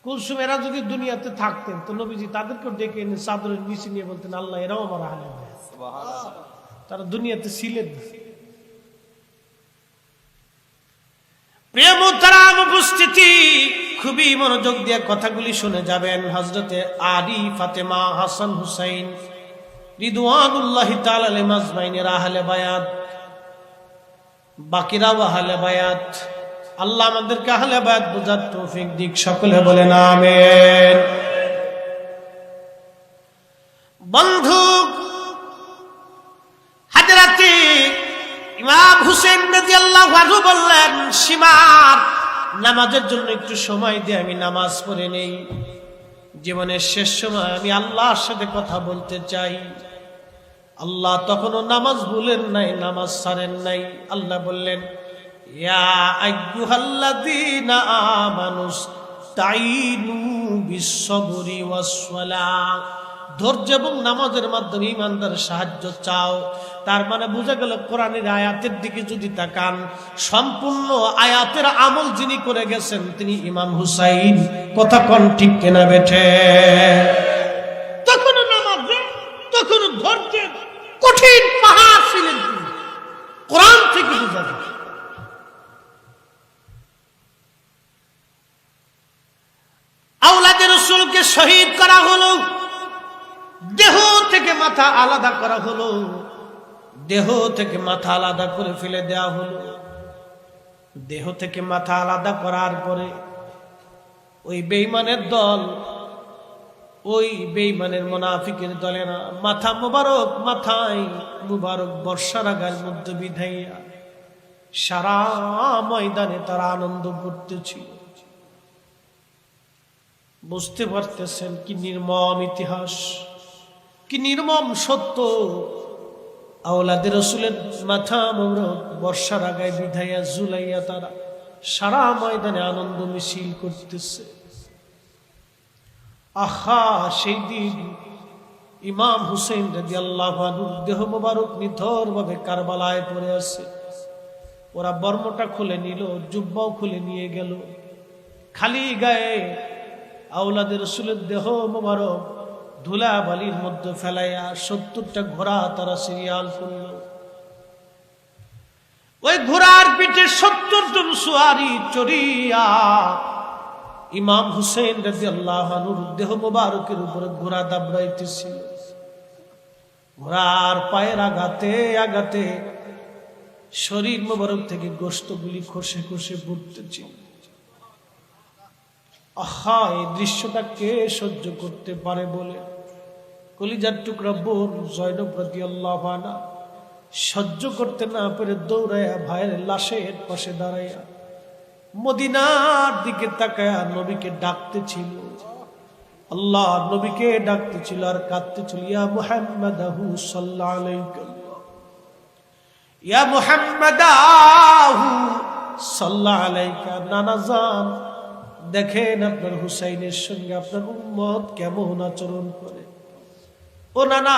কুলসুম এরা যদি দুনিয়াতে থাকতেন তো নবীজি তাদেরকেও ডেকে এনে চাদরের নিচে নিয়ে বলতেন, আল্লাহ এরাও আমার আহলে বায়াত। তারা দুনিয়াতে ছিলেন না। প্রিয় মুহতারাম উপস্থিতি, খুবই মনোযোগ দিয়ে কথাগুলি শুনে যাবেন। হযরতে আলী, ফাতেমা, হাসান, হুসাইন রিদওয়ানুল্লাহি তাআলা আলাইহিম আজমাইনের আহলে বায়াত, বাকিরাও আহলে বায়াত। আল্লাহ আমাদেরকে আহলে বায়াত বুঝার তৌফিক দিক, সকলে বলেন আমিন। বন্ধু, হযরতে ইমাম হুসেন রাদিয়াল্লাহু আনহু বললেন, সীমার নামাজের জন্য একটু সময় দিয়ে আমি নামাজ পড়ে নেই। জীবনের শেষ সময় আমি আল্লাহর সাথে কথা বলতে চাই। আল্লাহ তখনও নামাজ ভুলেন নাই, নামাজ ছাড়েন নাই। আল্লাহ বললেন, ইয়া আইয়ুহাল্লাযীনা আমানুস্তাঈনু বিস-সাবরি ওয়াস-সালাহ। ধৈর্য এবং নামাজের মাধ্যমে ইমানদার সাহায্য চাও। তার মানে বোঝা গেল কোরআনের আয়াতের দিকে যদি তাকান, সম্পূর্ণ আয়াতের আমল যিনি করে গেছেন তিনি ইমাম হুসাইন। কথা কোন ঠিক কিনা বেঠে? তখনও নামাজে, তখনও ধৈর্যের কঠিন পাহাড় ছিলেন তিনি। কোরআন থেকে বোঝা যায়। আওলাদে রাসূলকে শহীদ করা হলো, দেহ থেকে মাথা আলাদা করা হলো, দেহ থেকে মাথা আলাদা করে ফেলে দেওয়া হলো। দেহ থেকে মাথা আলাদা করার পরে ওই বেঈমানের দল, ওই বেঈমানের মুনাফিকের দলেরা মাথা মুবারক, মাথায় মুবারক বর্ষার আগার মধ্যে বিধাইয়া সারা ময়দানে তারা আনন্দ করতেছিল। বুঝতে পারতেছেন কি নির্মম ইতিহাস, কি নির্মম সত্য। আওলাদে রাসূলের মাথা মুবারক বর্ষার আগায় বিধাইয়া ঝুলাইয়া তারা সারা ময়দানে আনন্দ মিছিল করতেছে। আহা, সেই দিন ইমাম হুসেন রাদিয়াল্লাহু আনহু দেহ মুবারক নিথর ভাবে কারবালায় পড়ে আছে। ওরা বর্মটা খুলে নিল, জুব্বাও খুলে নিয়ে গেল। খালি গায়ে আওলাদে রাসূলের দেহ মুবারক ধুলা বালির মধ্যে ফেলাইয়া ৭০টা ঘোড়া তারা সিরিয়াল করল। ওই ঘোড়ার পিঠে ৭০ জন সুয়ারি চড়িয়া ইমাম হুসেন রাদিয়াল্লাহু আনহুর দেহ মুবারকের উপরে ঘোড়া দাবড়াইতেছিল। ঘোড়ার পায়ের আঘাতে আঘাতে শরীর মুবারক থেকে গোশতগুলি খসে খসে পড়তেছিল। আহা, এই দৃশ্যটা কে সহ্য করতে পারে বলে কলিজার টুকরা বোন জয়নব রাদিয়াল্লাহু আনহা সহ্য করতে না পেরে দৌড়াইয়া ভাইয়ের লাশের পাশে দাঁড়াইয়া মদিনার দিকে তাকায়া নবীকে ডাকতেছিল। আল্লাহ নবীকে ডাকতেছিল আর কাঁদতেছিল, ইয়া মুহাম্মাদাহু সাল্লাল্লাহু আলাইহি, ইয়া মুহাম্মাদাহু সাল্লাল্লাহু আলাইহি। নানা জান, দেখেন আপনার হুসাইনের সঙ্গে আপনার উম্মত কেমন আচরণ করে। ও নানা,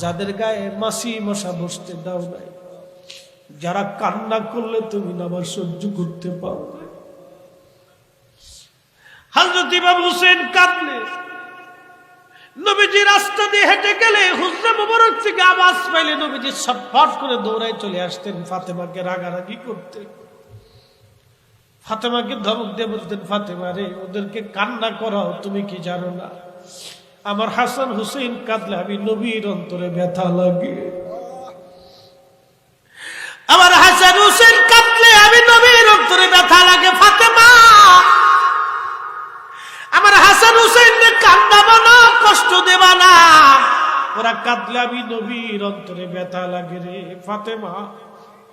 যাদের গায়ে মাছি মশা বসতে দাও নাই, যারা কান্না করলে তুমি নামাজ সহ্য করতে পারো না। হযরত ইমাম হুসেন কাঁদলে, নবীজি রাস্তা দিয়ে হেঁটে গেলে হুজরা মুবারক থেকে আওয়াজ পাইলে নবীজি ছটফট করে দৌড়ায় চলে আসতেন, ফাতেমাকে রাগারাগি করতেন। ফাতেমাকে ধমক দিয়ে বলতেন, ফাতেমা রে, ওদেরকে কান্না করাও, তুমি কি জানো না আমার হাসান হুসেন কাঁদলে আমি নবীর অন্তরে ব্যথা লাগে। আমার হাসান হুসেন কাঁদলে আমি নবীর অন্তরে ব্যথা লাগে। ফাতেমা, আমার হাসান হুসেনকে কান্দাবা না, কষ্ট দেবা না, ওরা কাঁদলে আমি নবীর অন্তরে ব্যথা লাগে রে ফাতেমা,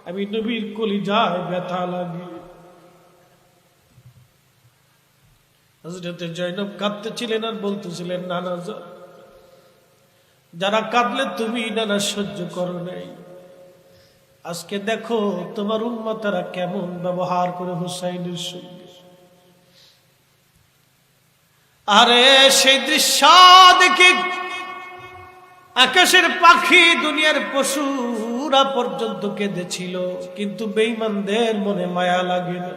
আমি নবীর কলিজায় ব্যথা লাগে। হযরত জয়নব কাঁদতেছিলেন আর বলতেছিলেন, নানা যারা কাঁদলে তুমি নানা সহ্য করো নাই, আজকে দেখো তোমার উম্মতরা কেমন ব্যবহার করে হুসাইনের সঙ্গে। আরে সেই দৃশ্য দেখে আকাশের পাখি, দুনিয়ার পশু শত্রুরা পর্যন্ত কেঁদেছিল, কিন্তু বেঈমানদের মনে মায়া লাগে না।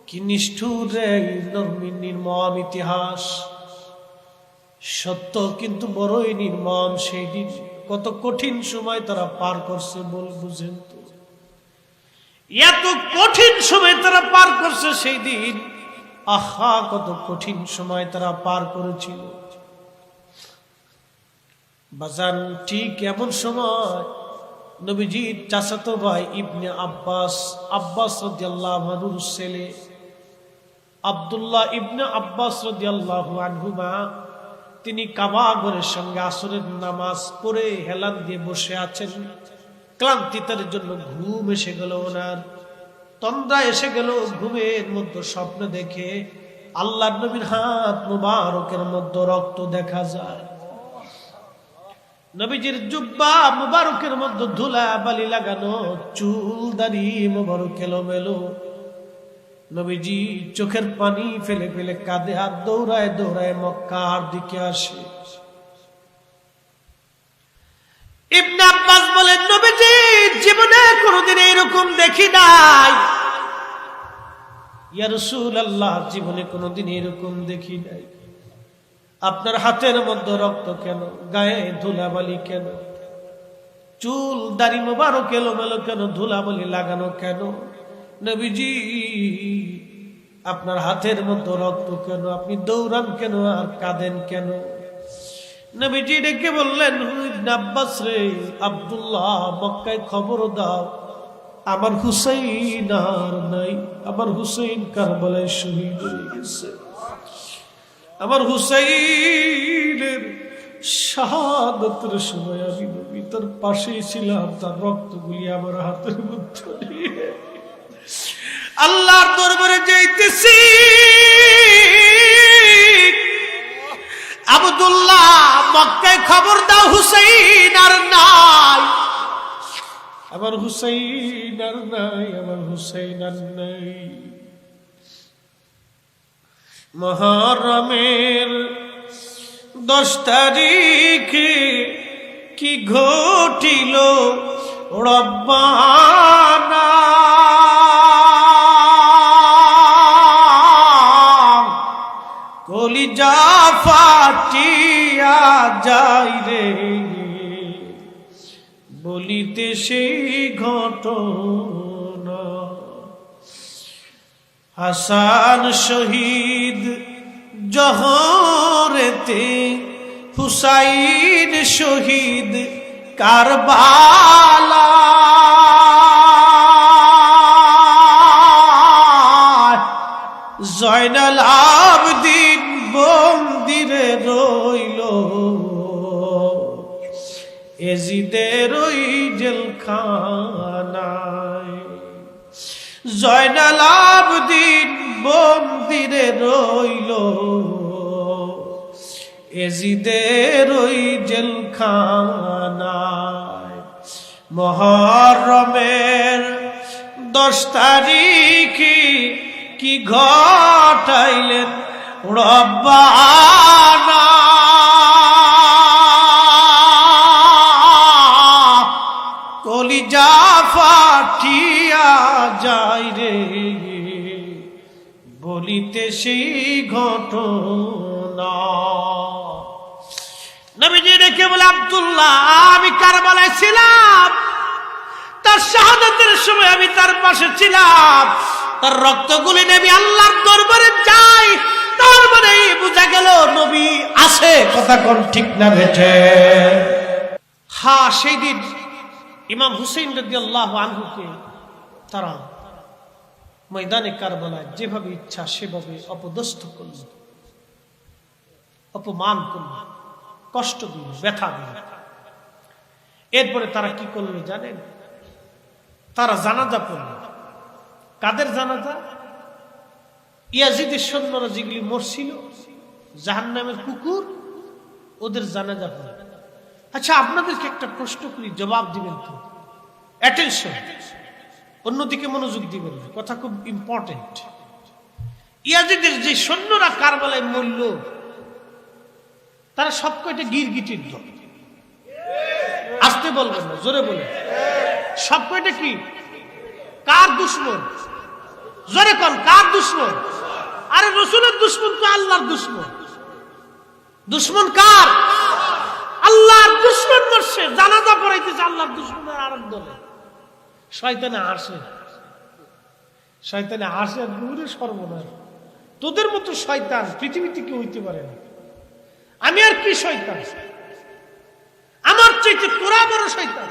কি নিষ্ঠুর রে নির্মম ইতিহাস। সত্য কিন্তু বড়ই নির্মম। সেই দিন কত কঠিন সময় তারা পার করছে বুঝেন তো, এত কঠিন সময় তারা পার করছে সেই দিন। আহা, কত কঠিন সময় তারা পার করেছিল বাজান। ঠিক এমন সময় নবীজির চাচাতো ভাই ইবনে আব্বাস রাদিয়াল্লাহু আনহুর ছেলে আব্দুল্লাহ ইবনে আব্বাস রাদিয়াল্লাহু আনহুমা, তিনি কাবা ঘরের সঙ্গে আসরের নামাজ পড়ে হেলান দিয়ে বসে আছেন। ক্লান্তিতার জন্য ঘুম এসে গেল, ওনার তন্দ্রা এসে গেল। ঘুমের মধ্যে স্বপ্ন দেখে আল্লাহর নবীর হাত মুবারকের মধ্যে রক্ত দেখা যায়। নবীজির জুব্বা মুবারকের মধ্যে ধুলা বালি লাগানো, চুল দাড়ি মুবারক এলোমেলো। নবীজি চোখের পানি ফেলে ফেলে কাঁদে, আর দৌড়ায় দৌড়ায় মক্কার দিকে আসে। ইবনে আব্বাস বলেন, নবীজি জীবনে কোনোদিন এরকম দেখি নাই। ইয়া রাসূলুল্লাহ, জীবনে কোনোদিন এরকম দেখি নাই। আপনার হাতের মধ্যে রক্ত কেন? গায়ে ধুলাবালি কেন? চুল দাড়ি মোবারক এলোমেলো কেন? ধুলাবালি লাগানো কেন? নবীজি আপনার হাতের মধ্যে রক্ত কেন? আপনি দৌড়ান কেন আর কাঁদেন কেন? নবীজি ডেকে বললেন, ইবনে আব্বাস রে, আব্দুল্লাহ, মক্কায় খবর দাও, আমার হুসাইন আর নাই। আমার হুসাইন কারবালায় শহীদ হয়ে গেছে। আমার হুসাইনের শাহাদাতের সময় আমি নবী তার পাশেই ছিলাম। তার রক্তগুলি আমার হাতের মধ্যে নিয়ে আল্লাহর দরবারে যাইতেছি। আব্দুল্লাহ, মক্কায় খবর দাও, হুসাইন আর নাই। আমার হুসাইন আর নাই, আমার হুসাইন আর নাই। মুহররমের 10 তারিখে কি ঘটিল রব্বানা, কলিজা ফাটিয়া যাই রে, বলিতে সেই ঘটনা। হাসান শহীদ জহরেতে, হুসাইন শহীদ কারবালা। জয়নাল আবদিন বন্দিরে রইল, এজিদের ওই জেলখানায়। জয়নাল আবদিন বন্দিরে রইল, এজিদের ওই জেলখানায়। মুহররমের 10 তারিখে কি ঘটাইলেন রব্বানা, কলিজা ফাটিয়া যায় রে, বলিতে সেই ঘটনা। নবীজি ডেকে বলে, আব্দুল্লাহ, আমি কারবালায় ছিলাম, তার শাহাদাতের সময় আমি তার পাশে ছিলাম। তার রক্তগুলি নবী আল্লাহর দরবারে যাই, তার মানে বোঝা গেল নবী আছে। কথা কোন ঠিক না বেঠে? হ্যাঁ, সেই দিন ইমাম হুসাইন রাদিয়াল্লাহু আনহুকে তারা ময়দানে কারবালায় যেভাবে ইচ্ছা সেভাবে অপদস্থ করল, অপমান করল, কষ্ট দিল, ব্যথা দিল। এরপরে তারা কি করলো জানেন? তারা জানাজা পড়ল। কাদের জানাজা? ইয়াজিদের সৈন্যরা যেগুলি মরছিল, জাহান্নামের কুকুর, ওদের জানাজা পড়ল। আচ্ছা, আপনাদেরকে একটা প্রশ্ন করি, জবাব দিবেন তো? অ্যাটেনশন, অন্যদিকে মনোযোগ দিবেন, কথা খুব ইম্পর্টেন্ট। ইয়াজিদের যে সৈন্যরা কারবালায় মরল, তারা সব কয়টা গিরগিটির দল। আসতে বলবেন না, জোরে বলে। সব কয়টা কি? কার দুশ্মন? জোরে কোন, কার দুশ্মন? আরে রসুলের দুশ্মন তো আল্লাহর দুশ্মন। দুশ্মন কার? আল্লাহর দুশ্মন মরছে, জানাজা পড়াইতেছে আল্লাহর দুশ্মনের আরেক দলে। শয়তানে আসে, শয়তানে আসে আর দূরে সর্বনাশ। তোদের মতো শয়তান পৃথিবীতে কেউ হইতে পারে না। আমি আর কি শয়তান? আমার চাইতে তোরা বড় শয়তান।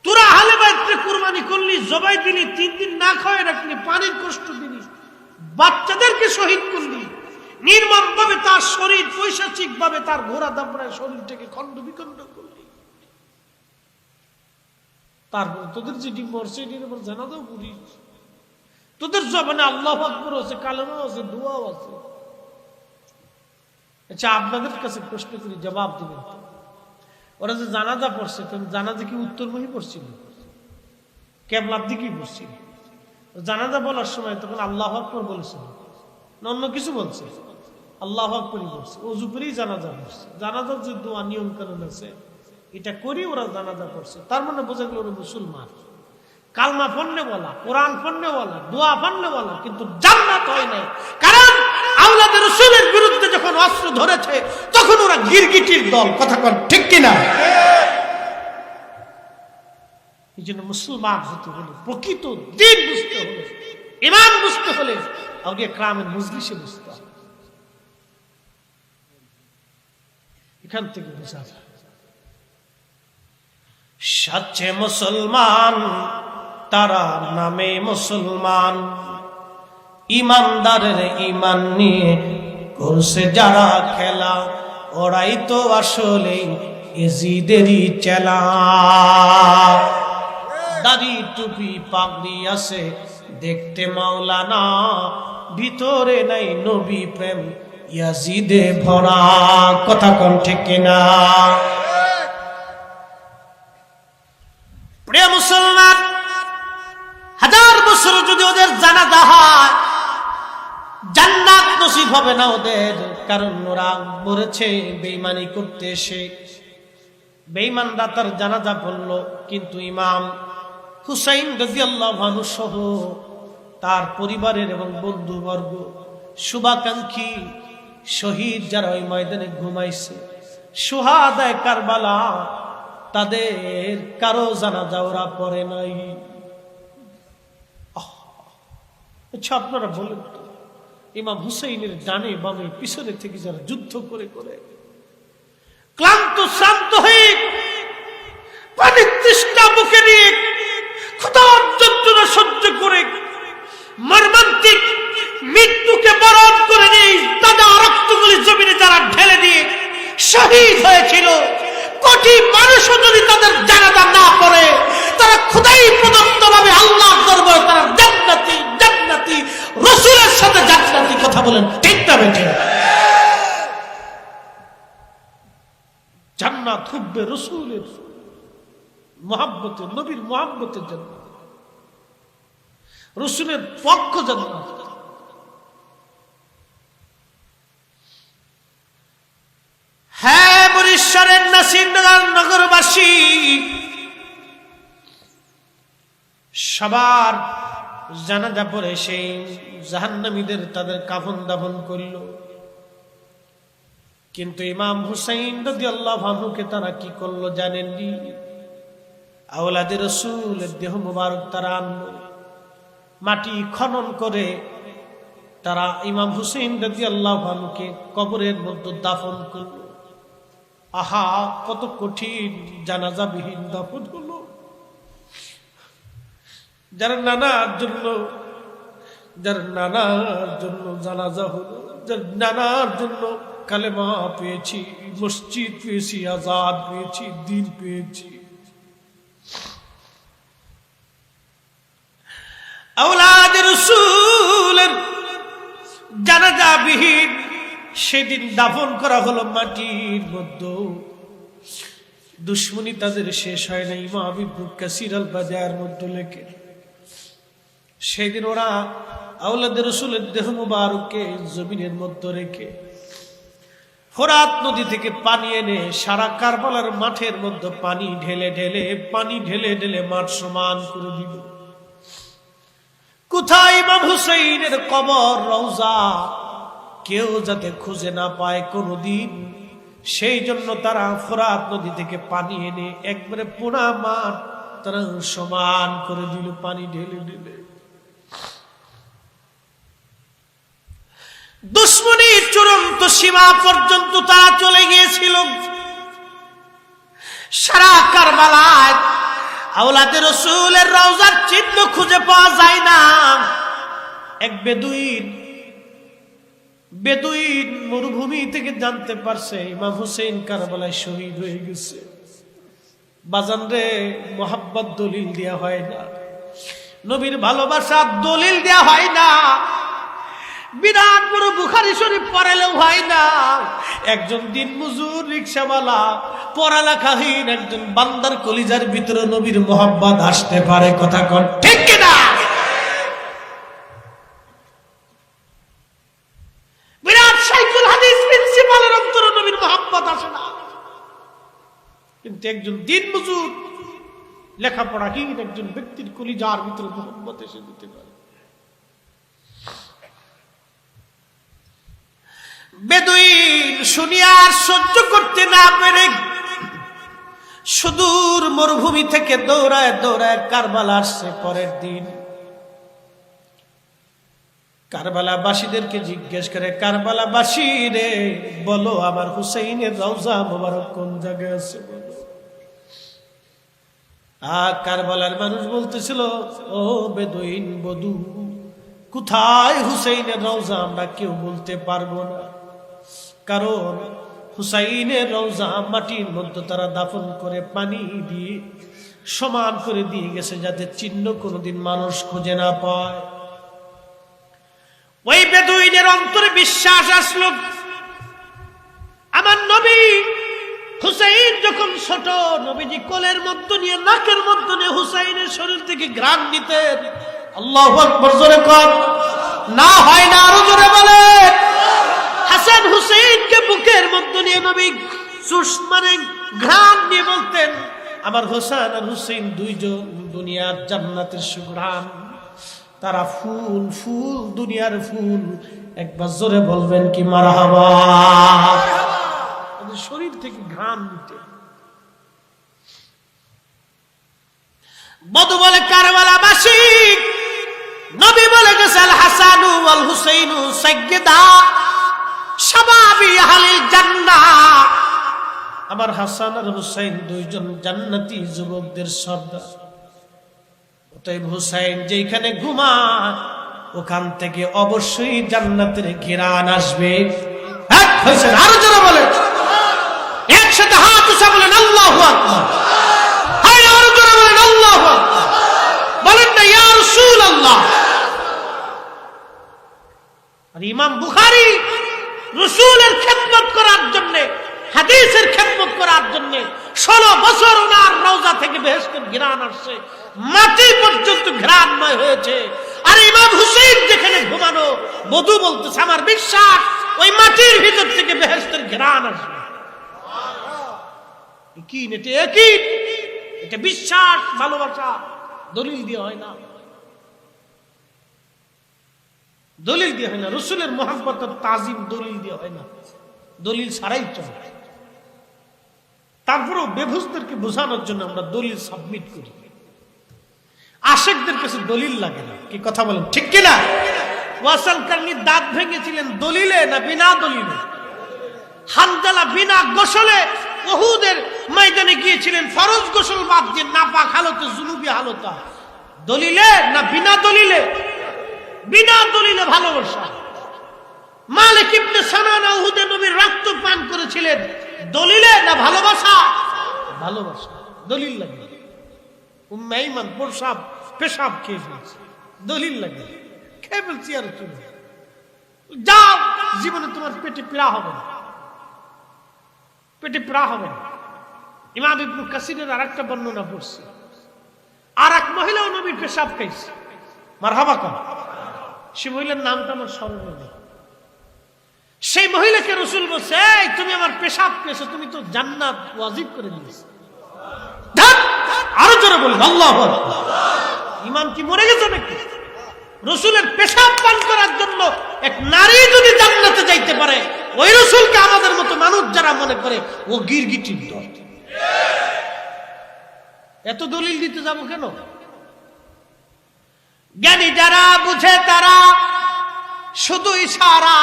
তোরা আহলে বাইতকে কুরবানি করলি, জবাই দিলি, 3 দিন না খাওয়াই রাখলি, পানির কষ্ট দিলি, বাচ্চাদেরকে শহীদ করলি, নির্মম ভাবে তার শরীর, পৈশাচিক ভাবে তার ঘোড়া দাপড়ায় শরীরটাকে খণ্ড বিখণ্ড করলি। তারপর তোদের যেটি মরছে এটির উপর জানাজাও করিস। তোদের জবানে আল্লাহু আকবার আছে, কালেমাও আছে, দোয়াও আছে। আচ্ছা, আপনাদের কাছে প্রশ্ন করি, জবাব দিবেন। ওরা যে জানাজা পড়ছে, জানাজা কি উত্তরমুখী পড়ছিল? কেবলার দিকেই পড়ছিল? জানাজা বলার সময় তখন আল্লাহু আকবার বলেছিল না অন্য কিছু বলছে? আল্লাহু আকবারই বলছে। ওযু করেই জানাজা পড়ছে। জানাজার যে দোয়া নিয়ম কানুন আছে এটা করি ওরা জানাজা পড়ছে। তার মানে বোঝা গেল ওরা মুসলমান। কালমা পড়নে বলা, কোরআন পড়নে বলা, দোয়া পড়নে বলা, কিন্তু জান্নাত হয় নাই। কারণ আওলাদে রাসূলের বিরুদ্ধে যখন অস্ত্র ধরেছে তখন ওরা গিরগিটির দল। কথা কন ঠিক কিনা? এই জন্য মুসলমান হতে হলে, প্রকৃত দ্বীন বুঝতে হলে, ঈমান বুঝতে হলে আউলিয়া কেরামের মজলিসে বুঝতে হবে। এখান থেকে বোঝা যায় সচ্চে মুসলমান তারা নামে মুসলমান। ইমানদারের ইমান নিয়ে করছে যারা খেলা, ওরাই তো আসলে এজিদেরই চেলা। দাড়ি টুপি পাগড়ি আছে দেখতে মাওলানা, ভিতরে নাই নবী প্রেম ইয়াজিদে ভরা। কথা কোন ঠিক কিনা? প্রিয় মুসলমান, 1000 বছর যদি ওদের জানাজা হয় জান্নাত নসিব হবে না ওদের। কারণ ওরা মরেছে বেঈমানি করতে এসে। বেঈমানরা তার জানাজা পড়ল, কিন্তু ইমাম হুসাইন রাদিয়াল্লাহু আনহু সহ তার পরিবারের এবং বন্ধুবর্গ, শুভাকাঙ্ক্ষী শহীদ যারা ওই ময়দানে ঘুমাইছে, শুহাদায়ে কারবালা, তাদের কারো জানাজা ওরা পড়ে নাই। আচ্ছা, আপনারা বলেন তো, ইমাম হুসাইনের ডানে বামে পিছনে থেকে যারা যুদ্ধ করে করে ক্লান্ত শ্রান্ত হয়ে পানির তৃষ্ণা বুকে নিয়ে ক্ষুধার যন্ত্রণা সহ্য করে মর্মান্তিক মৃত্যুকে বরণ করে নিয়ে তাজা রক্তগুলি জমিনে যারা ঢেলে দিয়ে শহীদ হয়েছিল, কোটি মানুষও যদি তাদের জানাজা না পড়ে, তারা খোদাই প্রদত্ত ভাবে আল্লাহর দরবারে তারা জান্নাতি জান্নাতি রাসূলের সাথে জান্নাতি। কথা বলেন ঠিক না বেঠিক? জান্নাত হুব্বে রাসূলের মুহাব্বতে, নবীর মুহাব্বতের জন্য, রাসূলের পক্ষ জান্নাত। হ্যাঁ, বরিশালের নাসিরনগর নগরবাসী সবার জানাজা পড়ে সেই জাহান্নামীদের তাদের কাফন দাফন করল। কিন্তু ইমাম হুসাইন রাদিয়াল্লাহু আনহুকে তারা কি করলো জানেননি? আওলাদে রাসূলের দেহ মুবারক তারা আনলো, মাটি খনন করে তারা ইমাম হুসাইন রাদিয়াল্লাহু আনহুকে কবরের মধ্যে দাফন করলো। আহা, কত কঠিন জানাজাবিহীন দাফন হলো। যার নানার জন্য জানাজা হলো, যার নানার জন্য কালেমা পেয়েছি, মসজিদ পেয়েছি, আজাদ পেয়েছি, দিন পেয়েছি। আওলাদে রাসূলের জানাজাবিহীন সেদিন দাফন করা হলো মাটির মধ্যে। দুশ্মনী তাদের শেষ হয় না। ইমাম ইবনে কাসির আল বাজার মধ্যে লেখে, সেদিন ওরা আওলাদে রাসূলের দেহ মুবারককে জমিনের মধ্যে রেখে ফোরাত নদী থেকে পানি এনে সারা কারবালার মাঠের মধ্যে পানি ঢেলে ঢেলে মাঠ সমান করে দিল। কোথায় ইমাম হুসাইনের কবর, রওজা কেউ যাতে খুঁজে না পায় কোনদিন, সেই জন্য তারা ফোরাত নদী থেকে পানি এনে একবারে পুরা মাঠ তারা সমান করে দিল পানি ঢেলে ঢেলে। দুশ্মনীর চূড়ান্ত সীমা পর্যন্ত তারা চলে গিয়েছিল। সারা কারবালায় আওলাদে রাসূলের রওজার চিহ্ন খুঁজে পাওয়া যায় না। এক বেদুইন মরুভূমি থেকে জানতে পারছে ইমাম হুসেইন কারবালায় শহীদ হয়ে গেছে। বাজান রে, মোহাব্বত দলিল দেয়া হয় না, নবীর ভালোবাসা দলিল দেয়া হয় না, বিরাট বড় বুখারী শরীফ পড়ালেও হয় না। একজন দিন মজুর রিকশাওয়ালা পড়ালেখাহীন একজন বান্দার কলিজার ভিতরে নবীর মোহাব্বত আসতে পারে? কথা কোন ঠিক কিনা? বিরাট শাইখুল হাদিস প্রিন্সিপালের অন্তরে নবীর মোহাব্বত আসে না, কিন্তু একজন দিন মজুর লেখাপড়াহীন একজন ব্যক্তির কলিজার ভিতরে মোহাব্বত এসে দিতে পারে। বেদুইন শুনিয়ার সহ্য করতে না পেরে সুদূর মরুভূমি থেকে দৌড়ায় কারবালা আসছে। পরের দিন কারবালাবাসীদেরকে জিজ্ঞেস করে, কারবালাবাসী রে বলো, আমার হুসাইনের রওজা মোবারক কোন জায়গায় আছে বলো। কারবালার মানুষ বলতেছিল, ও বেদুইন বধু, কোথায় হুসাইনের রওজা আমরা কেউ বলতে পারবো না, কারণ হুসাইনের রওজা মাটির মধ্যে তারা দাফন করে পানি দিয়ে সমান করে দিয়ে গেছে, যাতে চিহ্ন কোনোদিন মানুষ খুঁজে না পায়। ওই বেদুইনের অন্তরে বিশ্বাস আসলো, আমার নবী হুসাইন যখন ছোট, নবীজি কোলের মধ্যে নিয়ে নাকের মধ্যে নিয়ে হুসাইনের শরীর থেকে ঘ্রাণ নিতেন। আল্লাহু আকবার, জোরে কর না হয় না, আরো জোরে বলে। হাসান হুসাইনকে বুকের মধ্যে নিয়ে নবী মানে ঘ্রাণ নিয়ে বলতেন, আমার হোসেন আর হুসাইন দুইজন দুনিয়ার জান্নাতের সুঘ্রাণ, তারা ফুল ফুল দুনিয়ার ফুল। একবার জোরে বলবেন কি মারহাবা। শরীর থেকে ঘ্রাণ নিতে। বধু বলে, কারবালাবাসী নবী বলে গেছে, আল হাসানু ওয়াল হুসাইনু সাইয়্যিদা শাবাবি আহলিল জান্নাহ, আমার হাসান আর হুসাইন দুইজন জান্নাতি যুবকদের সর্দার। অতএব হুসাইন যেখানে ঘুমায় ওখান থেকে অবশ্যই জান্নাতের ঘিরান আসবে। এক হয়েছে, আরো জোরে বলেন, একসাথে হাত উঠে বলেন আল্লাহু আকবার। হায়, আরো জোরে বলেন আল্লাহু আকবার। বলেন না ইয়া রাসূলুল্লাহ। আর ইমাম বুখারী রাসূলের খেদমত করার জন্য, হাদিসের খেদমত করার জন্য 16 বছর ওনার রওজা থেকে বেহেশতের ঘ্রাণ আসছে, মাটি পর্যন্ত ঘ্রাণময় হয়েছে। আর ইমাম হুসাইন যেখানে ঘুমানো, বধু বলতেছে, আমার বিশ্বাস ওই মাটির ভিতর থেকে বেহেশতের ঘ্রাণ আসবে। কি এটা বিশ্বাস, ভালোবাসা, দলিল দিয়ে হয় না, দলিল দিয়ে হয় না। রসুলের মোহাম্মত তাজিম দলিল দিয়ে হয় না, দলিল ছাড়াই চলে। তারপরেও বেভুজদেরকে বোঝানোর জন্য আমরা দলিল সাবমিট করি। আশেকদের কাছে দলিল লাগে না, কি কথা বলেন ঠিক কিনা? ওয়াসাল কারনি দাঁত ভেঙেছিলেন দলিলে না বিনা দলিলে? হানজালা বিনা গোসলে উহুদের ময়দানে গিয়েছিলেন ফরজ গোসল বাদ দিয়ে, নাপাক হালতে, জুনুবি হালতা, দলিলে না বিনা দলিলে? বিনা দলিলে ভালোবাসা। মালিক ইবনে সানানা উহুদে নবীর রক্ত পান করেছিলেন, দলিলে না ভালোবাসা? ভালোবাসা, দলিল লাগে। উম্মে আইমান পেশাব খেয়ে ফেলছে, দলিল লাগে, খেয়ে ফেলছি আর চলে যাও, জীবনে তোমার পেটে পীড়া হবে না, পেটে পীড়া হবে না। ইমাম ইবনে কাসিরের আরেকটা বর্ণনা পড়ছে, আর এক মহিলাও নবীর পেশাব খাইছে, মারহাবা কর। সে মহিলার নামটা আমার স্মরণে নেই। সেই মহিলাকে রাসূল বলছে, এই তুমি আমার পেশাব পেয়েছো, তুমি তো জান্নাত ওয়াজিব করে দিয়েছো। আরো জোরে বলুন আল্লাহু আকবার। ঈমান কি মরে গেছে নাকি? রাসূলের পেশাব পান করার জন্য এক নারী যদি জান্নাতে যাইতে পারে, ওই রাসূলকে আমাদের মতো মানুষ যারা মনে করে ও গিরগিটির দল, এত দলিল দিতে যাবো কেন? জ্ঞানী যারা বুঝে তারা শুধু ইশারা,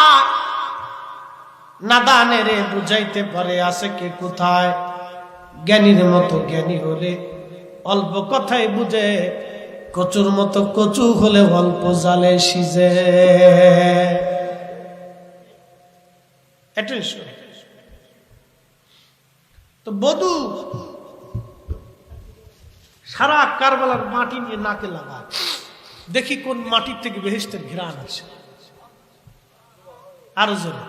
নাদানের বুঝাইতে পারে আছে কে কোথায়। জ্ঞানীর মতো জ্ঞানী হলে অল্প কথাই বুঝে, কচুর মতো কচু হলে অল্প জালে সিজে। তো বধূ সারা কারবালার মাটি নিয়ে নাকে লাগায়, দেখি কোন মাটির থেকে বেহেশতের ঘ্রাণ আসে। আরো জোরে।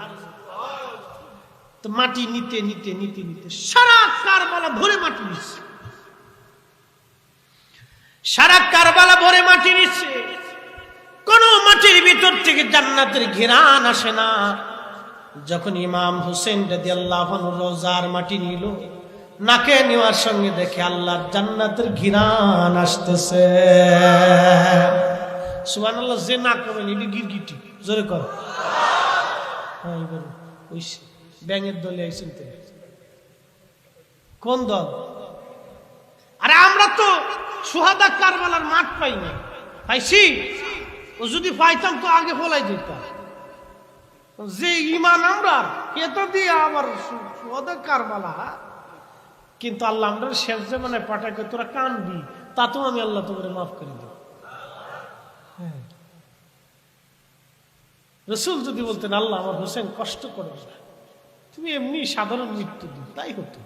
তো মাটি নিতে নিতে নিতে নিতে সারা কারবালা ভরে মাটি নিচ্ছে, সারা কারবালা ভরে মাটি নিচ্ছে, কোন মাটির ভিতর থেকে জান্নাতের ঘ্রাণ আসে না। যখন ইমাম হুসেন রাদিয়াল্লাহু আনহু রওজার মাটি নিল, নাকে নেওয়ার সঙ্গে দেখে আল্লাহর জান্নাতের ঘ্রাণ আসতেছে। সুবহানাল্লাহ। যে না করবেন এটি গিরগিটি, জোরে কর। হ্যাঁ এবার ওই ব্যাঙের দলে আইছেন তো। কোন দল? আরে আমরা তো সুহাদা কারবালার মাঠ পাই না, পাইছি? ও যদি পাইতাম তো আগে ফলাই দিতাম। যে ইমান আমরা এটা দিয়ে আবার সুহাদা কারবালা, কিন্তু আল্লাহ আমরা শেষ জামানায় পাঠাকে তোরা কানবি, তাতেও আমি আল্লাহ তোমার মাফ করে দেব। রাসূল যদি বলতেন আল্লাহ আমার হোসেন কষ্ট করবে না, তুমি এমনি সাধারণ মৃত্যু দিন, তাই হতো।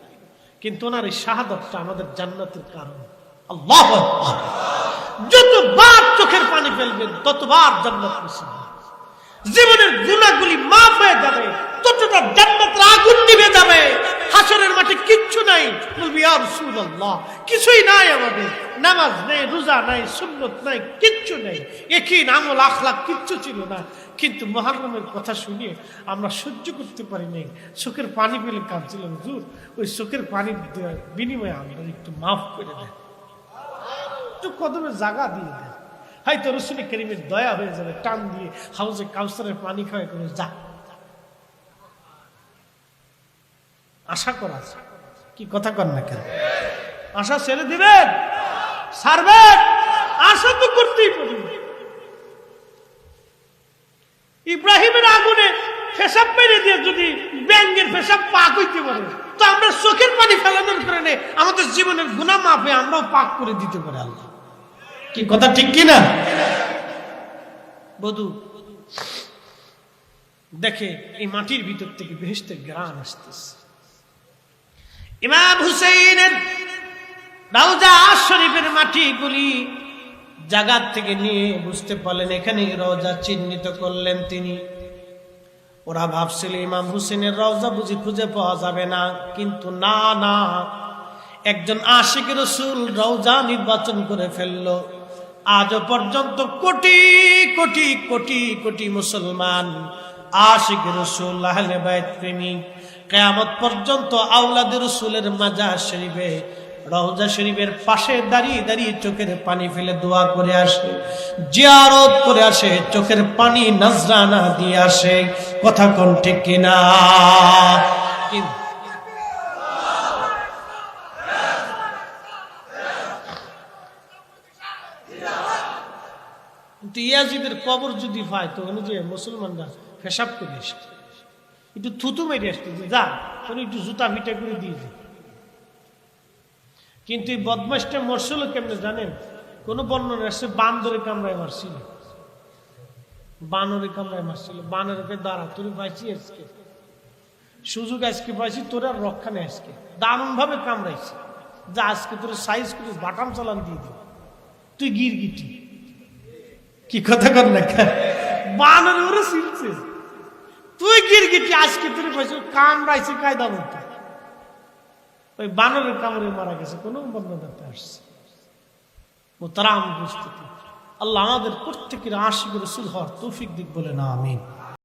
কিন্তু ওনার এই শাহাদাতটা আমাদের জান্নাতের কারণ। আল্লাহু আকবার। যতবার চোখের পানি ফেলবেন ততবার জান্নাত নসিব। জীবনের গুনাহগুলি মাফ হয়ে যাবে, ততটা জান্নাতের আগুন নিভে যাবে। হাসরের মাঠে কিচ্ছু নাই, বলবি ইয়া রাসূলুল্লাহ কিছুই নাই আমাদের, নামাজ নাই, রোজা নাই, সুন্নত নাই, কিচ্ছু নাই, ইয়াকিন আমল আখলাক কিচ্ছু ছিল না। কিন্তু মুহররমের কথা শুনিয়ে আমরা সহ্য করতে পারি নাই, চোখের পানি ফেলে কাঁদছিলাম। হুজুর ওই চোখের পানির বিনিময়ে আমরা একটু মাফ করে দেন, একটু কদমে জায়গা দিয়ে দেন, হয়তো রাসূল কারীমের দয়া হয়ে যাবে, টান দিয়ে হাউজে কাউসারের পানি খাওয়া করে যা। আশা করা কি কথা কর না কেন? আশা ছেড়ে দিবেন? ছাড়বেন? আশা তো করতেই পারি। ইব্রাহিমের আগুনে পেশাব মেরে দিয়ে যদি ব্যাঙের পেশাব পাক হইতে পারে, তো আমরা চোখের পানি ফেলানোর কারণে আমাদের জীবনের গুনাহ মাফ হয়ে আমরাও পাক করে দিতে পারে আল্লাহ। কি কথা ঠিক কিনা? বধূ দেখে এই মাটির ভিতর থেকে বেহেশতের ঘ্রাণ আসতেছে। ইমাম হুসাইনের রওজা শরীফের মাটিগুলি জায়গা থেকে নিয়ে বুঝতে পারলেন এখানে রওজা চিহ্নিত করলেন তিনি। ওরা ভাবছিল ইমাম হুসেনের রওজা বুঝি খুঁজে পাওয়া যাবে না, কিন্তু না না, একজন আশিক রাসূল রওজা নির্বাচন করে ফেললো। আজও পর্যন্ত কোটি কোটি কোটি কোটি মুসলমান আশিক রাসূল আহলে বাইত প্রেমী কিয়ামত পর্যন্ত আওলাদ রাসূলের মাজার শরীফে রওজা শরীফের পাশে দাঁড়িয়ে দাঁড়িয়ে চোখের পানি ফেলে দোয়া করে আসে, জিয়ারত করে আসে, চোখের পানি নজরানা দিয়ে আসে। কথা কোন ঠিক কিনা? কিন্তু ইয়াজিদের কবর যদি পায় তো যে মুসলমানরা পেশাব করে আসে, একটু থুতু মেরে আসতে যা, একটু জুতা ভিটা করে দিয়ে যায়। কিন্তু এই বদমাসটা মরছিল কেমনে জানেন? কোন বর্ণনা আসছে বান্দরে কামড়ায় মারছিল, বানরে কামড়ায় মারছিল। বানরকে দাঁড়া তোর পাইছি আজকে সুযোগ, আজকে পাইছি তোর আর রক্ষা নেই, আজকে দারুণ ভাবে কামড়াইছে, যা আজকে তোর সাইজ করে বাটাম চালান দিয়ে দিই, তুই গিরগিটি। কি কথা কর না, বানর ওরা শিখছে, তুই গিরগিটি, আজকে তোর পাইছি কামড়াইছে কায়দা মতো। ওই বানরের কামড়ে মারা গেছে, কোন বর্ণনাতে আসছে। মোহতারাম উপস্থিতি, আল্লাহ আমাদের প্রত্যেকের আশিক রাসূল হওয়ার তৌফিক দিক বলে না আমিন।